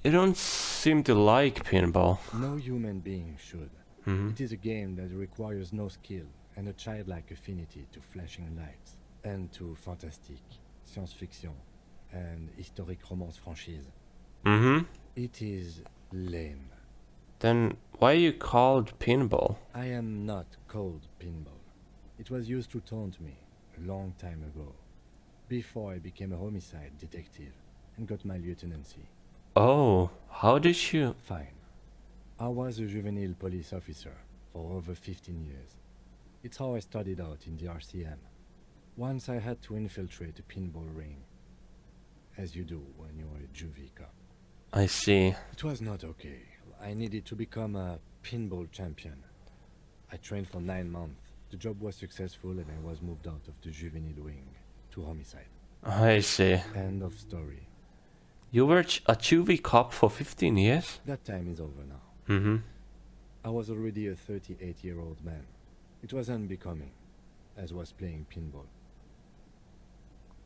You don't seem to like pinball. No human being should. Mhm. It is a game that requires no skill and a childlike affinity to flashing lights and to fantastique, science-fiction, and historic romance franchise. Mm-hmm. It is lame. Then why are you called pinball? I am not called pinball. It was used to taunt me a long time ago, before I became a homicide detective and got my lieutenancy. Oh, how did you... Fine. I was a juvenile police officer for over 15 years. It's how I started out in the RCM. Once I had to infiltrate a pinball ring, as you do when you're a juvie cop. I see. It was not okay. I needed to become a pinball champion. I trained for 9 months. The job was successful and I was moved out of the juvenile wing to homicide. I see. End of story. You were a juvie cop for 15 years? That time is over now. Mm-hmm. I was already a 38-year-old man. It was unbecoming, as was playing pinball.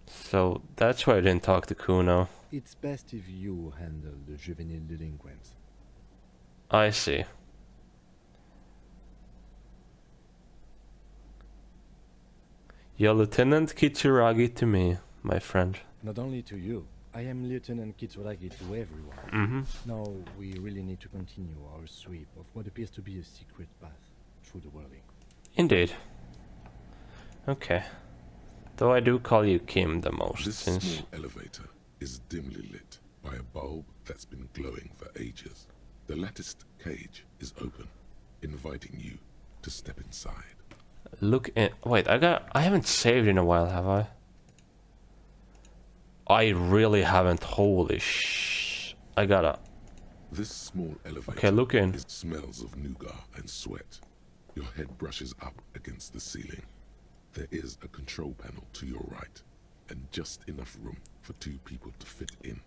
So that's why I didn't talk to Kuno. It's best if you handle the juvenile delinquents. I see. You're Lieutenant Kitsuragi to me, my friend. Not only to you, I am Lieutenant Kitsuragi to everyone. Mm-hmm. Now we really need to continue our sweep of what appears to be a secret path through the whirling. Indeed. Okay. Though I do call you Kim the most, This since... small elevator is dimly lit by a bulb that's been glowing for ages. The latticed cage is open, inviting you to step inside. Look at... Wait, I haven't saved in a while, have I? I really haven't. Holy sh... I gotta... This small elevator Okay, look in. smells of nougat and sweat. Your head brushes up against the ceiling. There is a control panel to your right, and just enough room for 2 people to fit in.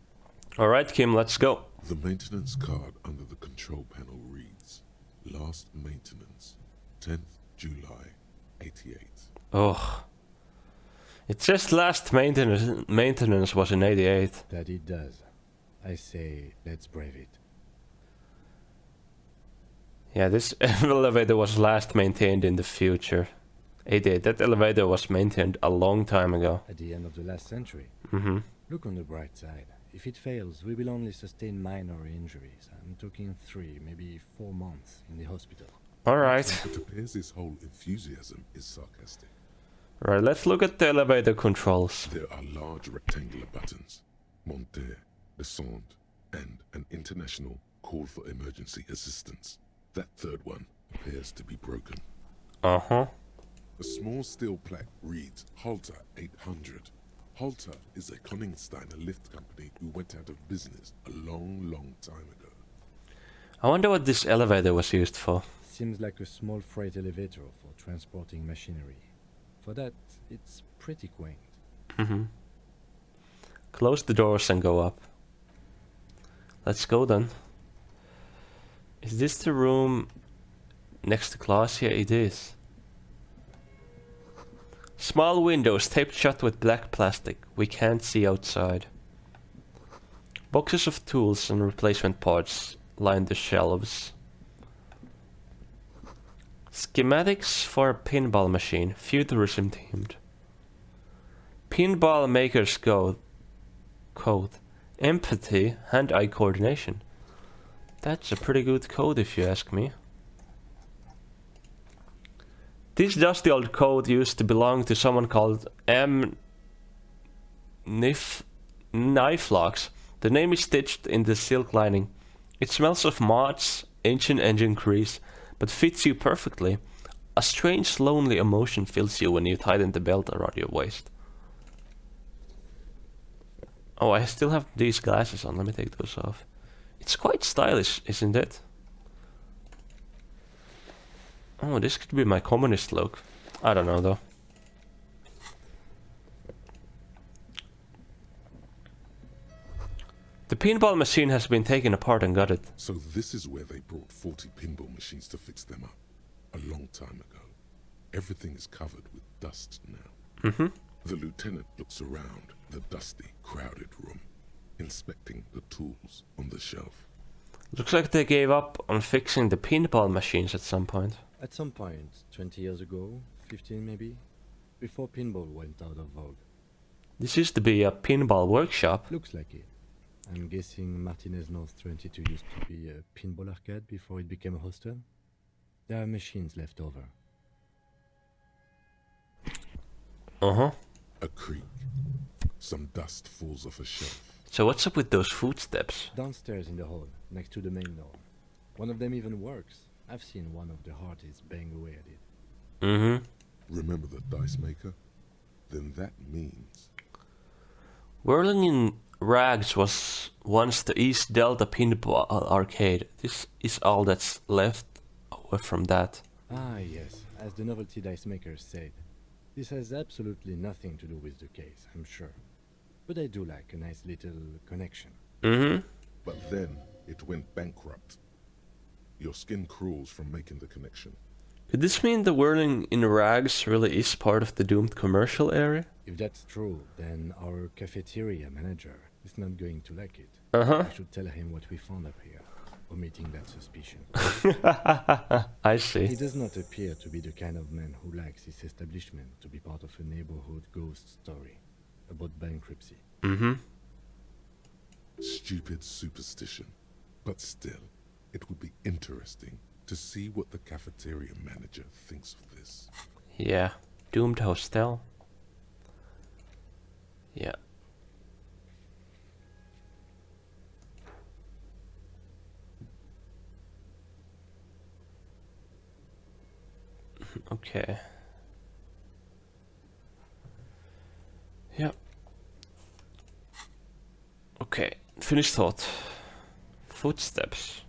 Alright, Kim, let's go. The maintenance card under the control panel reads, Last maintenance, 10th July, 88. Ugh. It says last maintenance was in 88. That it does. I say, let's brave it. Yeah, this elevator was last maintained in the future. 88. That elevator was maintained a long time ago. At the end of the last century. Mm-hmm. Look on the bright side. If it fails, we will only sustain minor injuries. I'm talking 3, maybe 4 months in the hospital. Alright. It appears his whole enthusiasm is sarcastic. Alright, let's look at the elevator controls. There are large rectangular buttons, monter, descente, and an international call for emergency assistance. That third one appears to be broken. Uh-huh. A small steel plaque reads Halter 800. Halter is a Koningsteiner lift company who went out of business a long time ago. I wonder what this elevator was used for. Seems like a small freight elevator for transporting machinery. For that, it's pretty quaint. Close the doors and go up. Let's go then. Is this the room next to class? Yeah, it is. Small windows taped shut with black plastic. We can't see outside. Boxes of tools and replacement parts line the shelves. Schematics for a pinball machine, futurism themed. Pinball makers code. Empathy, hand-eye coordination. That's a pretty good code if you ask me. This dusty old code used to belong to someone called M. Knifelocks. The name is stitched in the silk lining. It smells of moths, ancient engine grease, but fits you perfectly. A strange, lonely emotion fills you when you tighten the belt around your waist. Oh, I still have these glasses on. Let me take those off. It's quite stylish, isn't it? Oh, this could be my communist look. I don't know, though. The pinball machine has been taken apart and gutted. So this is where they brought 40 pinball machines to fix them up. A long time ago. Everything is covered with dust now. The lieutenant looks around the dusty, crowded room, inspecting the tools on the shelf. Looks like they gave up on fixing the pinball machines at some point. At some point, 20 years ago, 15 maybe, before pinball went out of vogue. This used to be a pinball workshop. Looks like it. I'm guessing Martinez North 22 used to be a pinball arcade before it became a hostel. There are machines left over. A creak. Some dust falls off a shelf. So what's up with those footsteps? Downstairs in the hall, next to the main door. One of them even works. I've seen one of the hearties bang away at it. Remember the dice maker? Then that means... Whirling in Rags was once the East Delta Pinball Arcade. This is all that's left over from that. Ah, yes. As the novelty dice makers said, this has absolutely nothing to do with the case, I'm sure. But I do like a nice little connection. But then it went bankrupt. Your skin crawls from making the connection. Could this mean the Whirling in Rags really is part of the doomed commercial area? If that's true, then our cafeteria manager is not going to like it. Uh-huh. I should tell him what we found up here, omitting that suspicion. I see. He does not appear to be the kind of man who likes his establishment to be part of a neighborhood ghost story about bankruptcy. Stupid superstition. But still, it would be interesting to see what the cafeteria manager thinks of this. Yeah. Doomed hostel. Yeah. Okay. Yeah. Okay. Finished thought. Footsteps.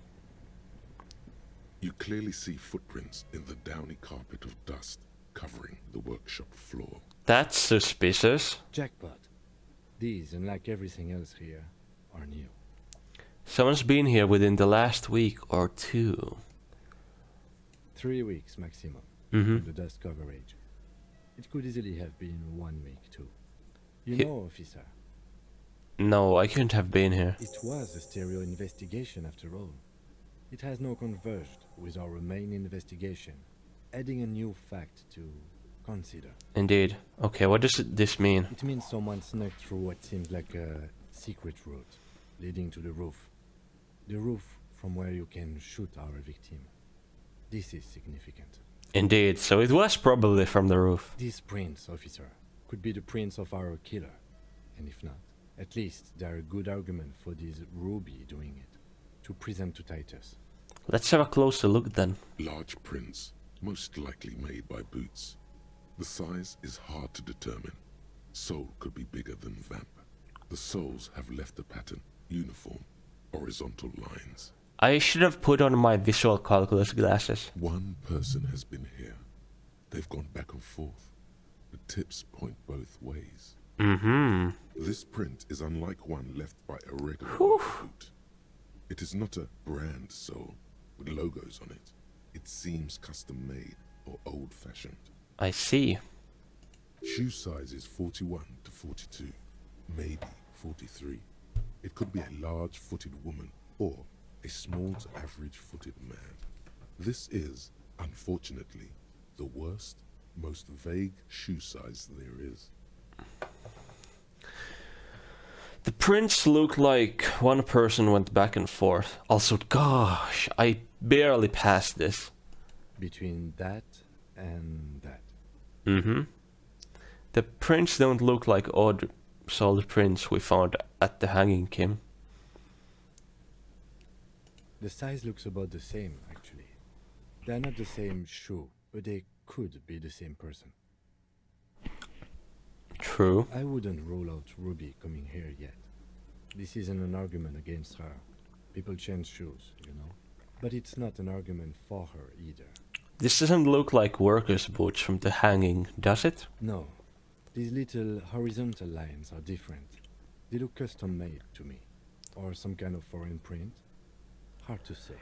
You clearly see footprints in the downy carpet of dust covering the workshop floor. That's suspicious. Jackpot. These, unlike everything else here, are new. Someone's been here within the last week or two. 3 weeks maximum from the dust coverage. It could easily have been 1 week too. You know, officer. No, I couldn't have been here. It was a stereo investigation after all. It has now converged with our main investigation, adding a new fact to consider. Indeed. Okay, what does this mean? It means someone snuck through what seems like a secret route leading to the roof. The roof from where you can shoot our victim. This is significant. Indeed, so it was probably from the roof. These prints, officer, could be the prints of our killer. And if not, at least they're a good argument for this Ruby doing it, to present to Titus. Let's have a closer look then. Large prints, most likely made by Boots. The size is hard to determine. Soul could be bigger than vamp. The souls have left a pattern, uniform, horizontal lines. I should have put on my visual calculus glasses. One person has been here. They've gone back and forth. The tips point both ways. Mm-hmm. This print is unlike one left by a regular boot. It is not a brand soul with logos on it. It seems custom made or old-fashioned. I see. Shoe size is 41 to 42, maybe 43. It could be a large-footed woman or a small to average-footed man. This is, unfortunately, the worst, most vague shoe size there is. The prints look like one person went back and forth. Also, gosh, I barely passed this. Between that and that. Mm-hmm. The prints don't look like odd solid prints we found at the Hanging Kim. The size looks about the same, actually. They're not the same shoe, but they could be the same person. True. I wouldn't rule out Ruby coming here yet. This isn't an argument against her. People change shoes, you know. But it's not an argument for her either. This doesn't look like workers' boots from the Hanging, does it? No. These little horizontal lines are different. They look custom-made to me. Or some kind of foreign print. Hard to say.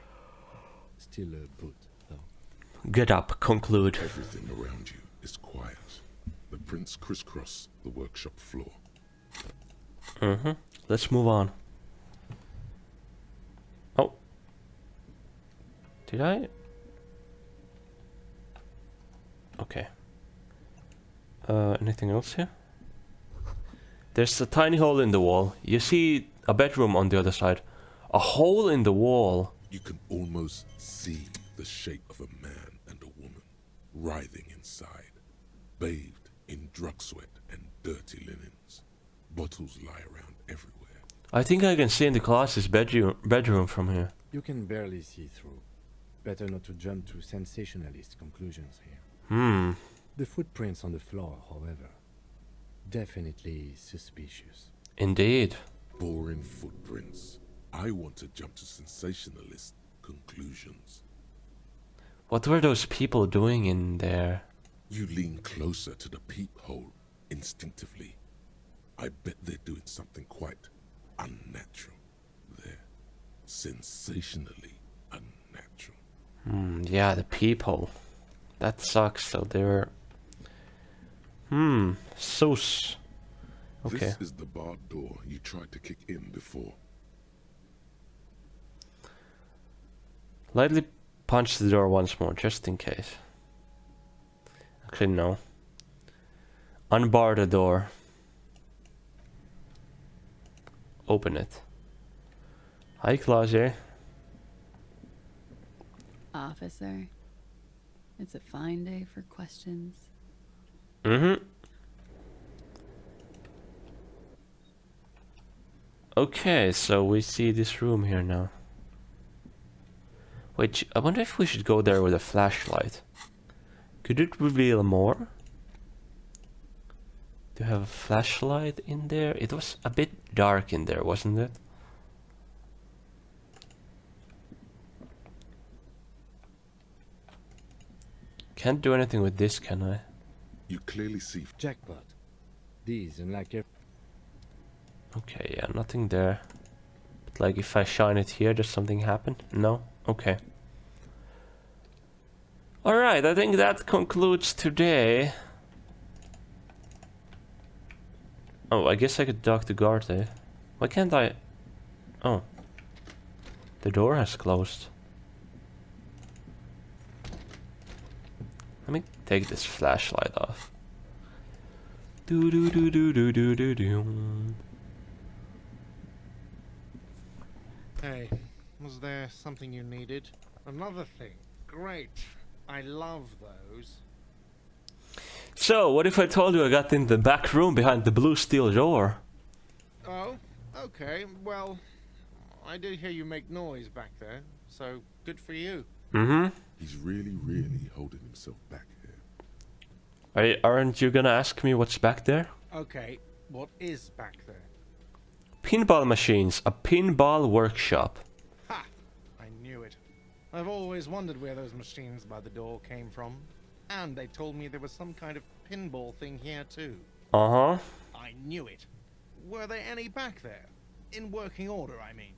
Still a boot, though. Get up, conclude. Everything around you is quiet. The prints crisscross the workshop floor. Mm-hmm. Let's move on. Oh. Did I? Okay. Anything else here? There's a tiny hole in the wall. You see a bedroom on the other side. A hole in the wall. You can almost see the shape of a man and a woman writhing inside, bathed in drug sweat and dirty linens. Bottles lie around everywhere. I think I can see in the class's bedroom from here. You can barely see through. Better not to jump to sensationalist conclusions here. The footprints on the floor, however, definitely suspicious. Indeed. Boring footprints. I want to jump to sensationalist conclusions. What were those people doing in there? You lean closer to the peephole instinctively. I bet they're doing something quite unnatural there. Sensationally unnatural. Yeah, the peephole. That sucks, so they were... Okay. This is the barred door you tried to kick in before. Lightly punch the door once more, just in case. Actually, no. Unbar the door. Open it. Hi, Claude. Officer, it's a fine day for questions. Okay, so we see this room here now. Wait, I wonder if we should go there with a flashlight. Could it reveal more? Do you have a flashlight in there? It was a bit dark in there, wasn't it? Can't do anything with this, can I? You clearly see Jackpot. These, unlike Okay, yeah, nothing there. But like if I shine it here, does something happen? No? Okay. Alright, I think that concludes today. Oh, I guess I could talk to guard, eh? Why can't I... Oh. The door has closed. Let me take this flashlight off. Do do do do do do do do. Hey, was there something you needed? Another thing. Great. I love those. So, what if I told you I got in the back room behind the blue steel door? Oh, okay. Well, I did hear you make noise back there, so good for you. Mm-hmm. he's really holding himself back here. Aren't you gonna ask me what's back there? Okay, what is back there? Pinball machines, a pinball workshop. Ha! I knew it. I've always wondered where those machines by the door came from. And they told me there was some kind of pinball thing here too. Uh-huh. I knew it. Were there any back there? In working order, I mean.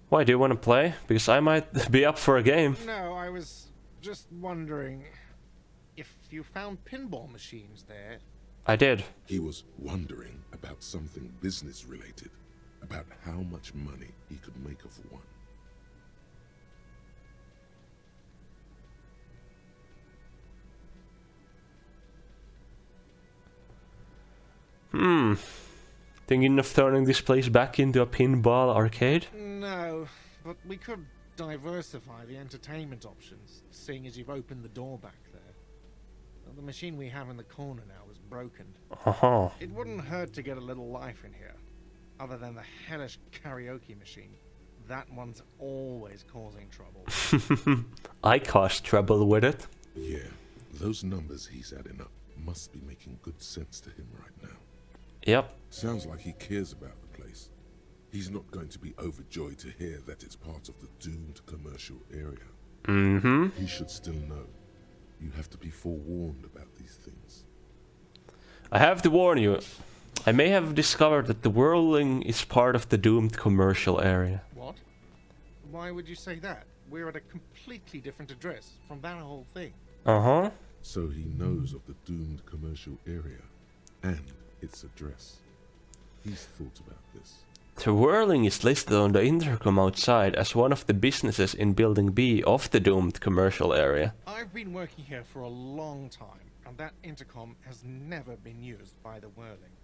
Why, do you want to play? Because I might be up for a game. No, I was just wondering if you found pinball machines there. I did. He was wondering about something business related, about how much money he could make of one. Thinking of turning this place back into a pinball arcade? No, but we could diversify the entertainment options, seeing as you've opened the door back there. The machine we have in the corner now is broken. Uh-huh. It wouldn't hurt to get a little life in here, other than the hellish karaoke machine. That one's always causing trouble. I caused trouble with it. Yeah, those numbers he's adding up must be making good sense to him right now. Yep. Sounds like he cares about the place. He's not going to be overjoyed to hear that it's part of the doomed commercial area. Mm-hmm. He should still know. You have to be forewarned about these things. I have to warn you. I may have discovered that the whirling is part of the doomed commercial area. What? Why would you say that? We're at a completely different address from that whole thing. Uh-huh. So he knows of the doomed commercial area and its address. He's thought about this. The whirling is listed on the intercom outside as one of the businesses in Building B of the doomed commercial area. I've been working here for a long time, and that intercom has never been used by the whirling.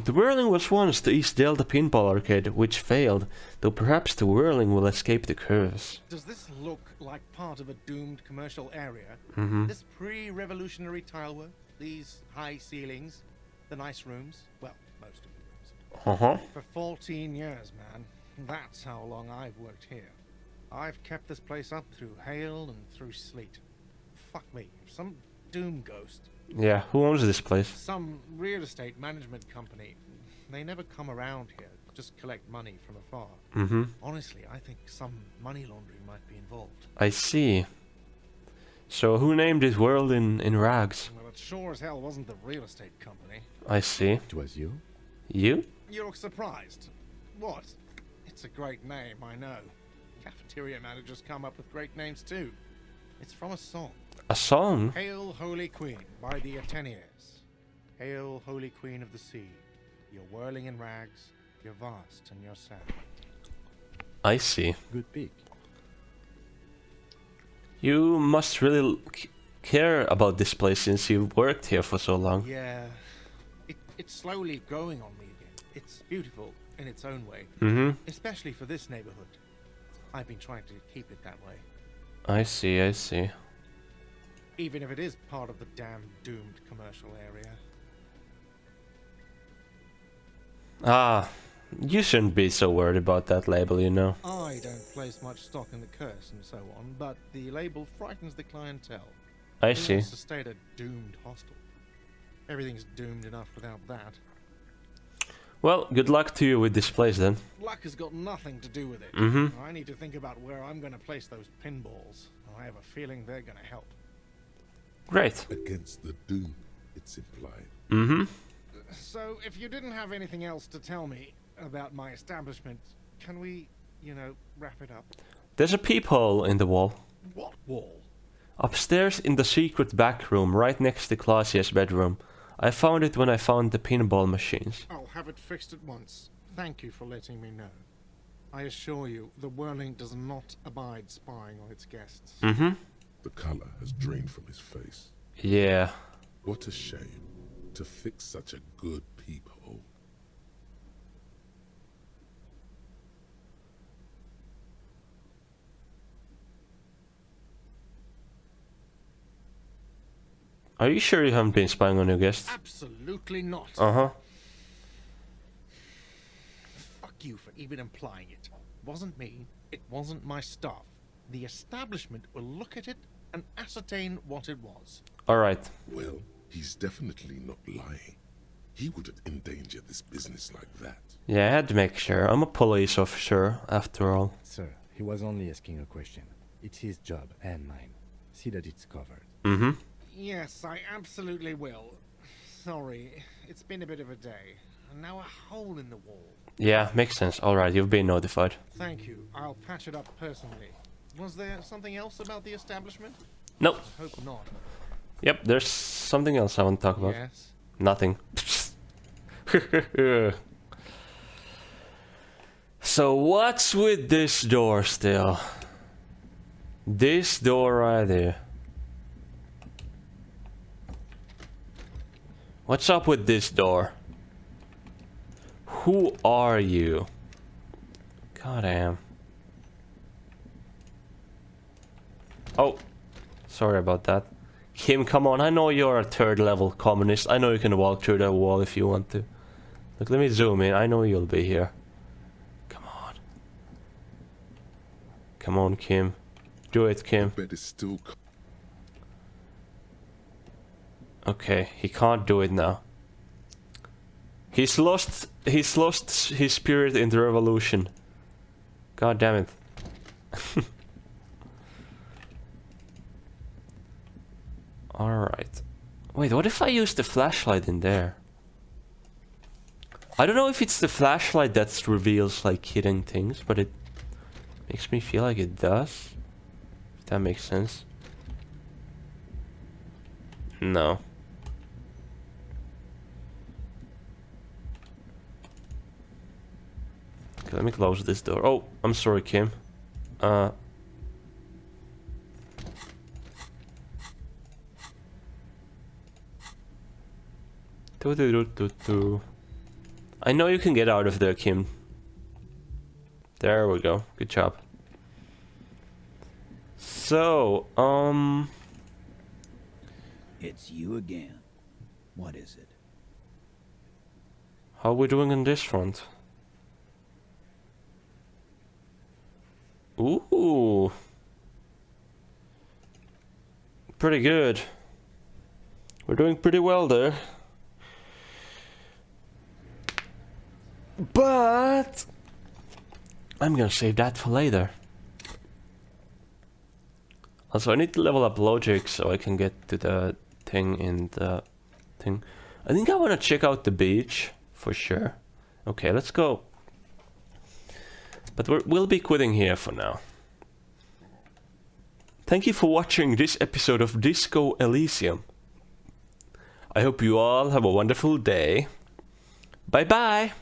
The whirling was once the East Delta Pinball Arcade, which failed, though perhaps the whirling will escape the curse. Does this look like part of a doomed commercial area? Mm-hmm. This pre-revolutionary tilework, these high ceilings, the nice rooms, well, most of the rooms. Uh-huh. For 14 years, man. That's how long I've worked here. I've kept this place up through hail and through sleet. Fuck me, some doom ghost. Yeah, who owns this place? Some real estate management company. They never come around here, just collect money from afar. Mm-hmm. Honestly, I think some money laundering might be involved. I see. So who named this world in rags? Well, it sure as hell wasn't the real estate company. I see. It was you? You? You look surprised. What? It's a great name, I know. Cafeteria managers come up with great names too. It's from a song. A song? Hail, Holy Queen, by the Ateniers. Hail, Holy Queen of the Sea. You're whirling in rags, you're vast and you're sad. I see. Good pick. You must really care about this place since you've worked here for so long. Yeah, it's slowly growing on me again. It's beautiful in its own way, especially for this neighborhood. I've been trying to keep it that way. I see, I see. Even if it is part of the damn doomed commercial area. Ah, you shouldn't be so worried about that label, you know. I don't place much stock in the curse and so on, but the label frightens the clientele. I Who see. wants to stay at a doomed hostel? Everything's doomed enough without that. Well, good luck to you with this place then. Luck has got nothing to do with it. Mm-hmm. I need to think about where I'm going to place those pinballs. I have a feeling they're going to help. Great. Against the doom, it's implied. Mm-hmm. So, if you didn't have anything else to tell me about my establishment, can we, wrap it up? There's a peephole in the wall. What wall? Upstairs in the secret back room, right next to Clausia's bedroom. I found it when I found the pinball machines. I'll have it fixed at once. Thank you for letting me know. I assure you, the whirling does not abide spying on its guests. Mm-hmm. The color has drained from his face. Yeah. What a shame to fix such a good peephole. Are you sure you haven't been spying on your guests? Absolutely not. Uh-huh. you for even implying it. Wasn't me. It wasn't my stuff. The establishment will look at it and ascertain what it was. Alright. Well, he's definitely not lying. He wouldn't endanger this business like that. Yeah, I had to make sure. I'm a police officer, after all. Sir, he was only asking a question. It's his job and mine. See that it's covered. Mm-hmm. Yes, I absolutely will. Sorry, it's been a bit of a day. And now a hole in the wall. Yeah, makes sense. Alright, you've been notified. Thank you. I'll patch it up personally. Was there something else about the establishment? Nope. I hope not. Yep, there's something else I want to talk about. Yes. Nothing. So what's with this door still? This door right there. What's up with this door? Who are you? God damn. Oh, sorry about that. Kim, come on, I know you're a third level communist. I know you can walk through that wall if you want to. Look, let me zoom in. I know you'll be here. Come on. Come on, Kim. Do it, Kim. Bed is still. Okay, he can't do it now. He's lost his spirit in the revolution. God damn it. Alright. Wait, what if I use the flashlight in there? I don't know if it's the flashlight that reveals like hidden things, but it makes me feel like it does. If that makes sense. No. Okay, let me close this door. Oh, I'm sorry, Kim. I know you can get out of there, Kim. There we go. Good job. So, It's you again. What is it? how are we doing on this front? Ooh. Pretty good. We're doing pretty well there. But I'm gonna save that for later. Also, I need to level up logic so I can get to the thing in the thing. I think I want to check out the beach for sure. Okay, let's go. But we'll be quitting here for now. Thank you for watching this episode of Disco Elysium. I hope you all have a wonderful day. Bye bye!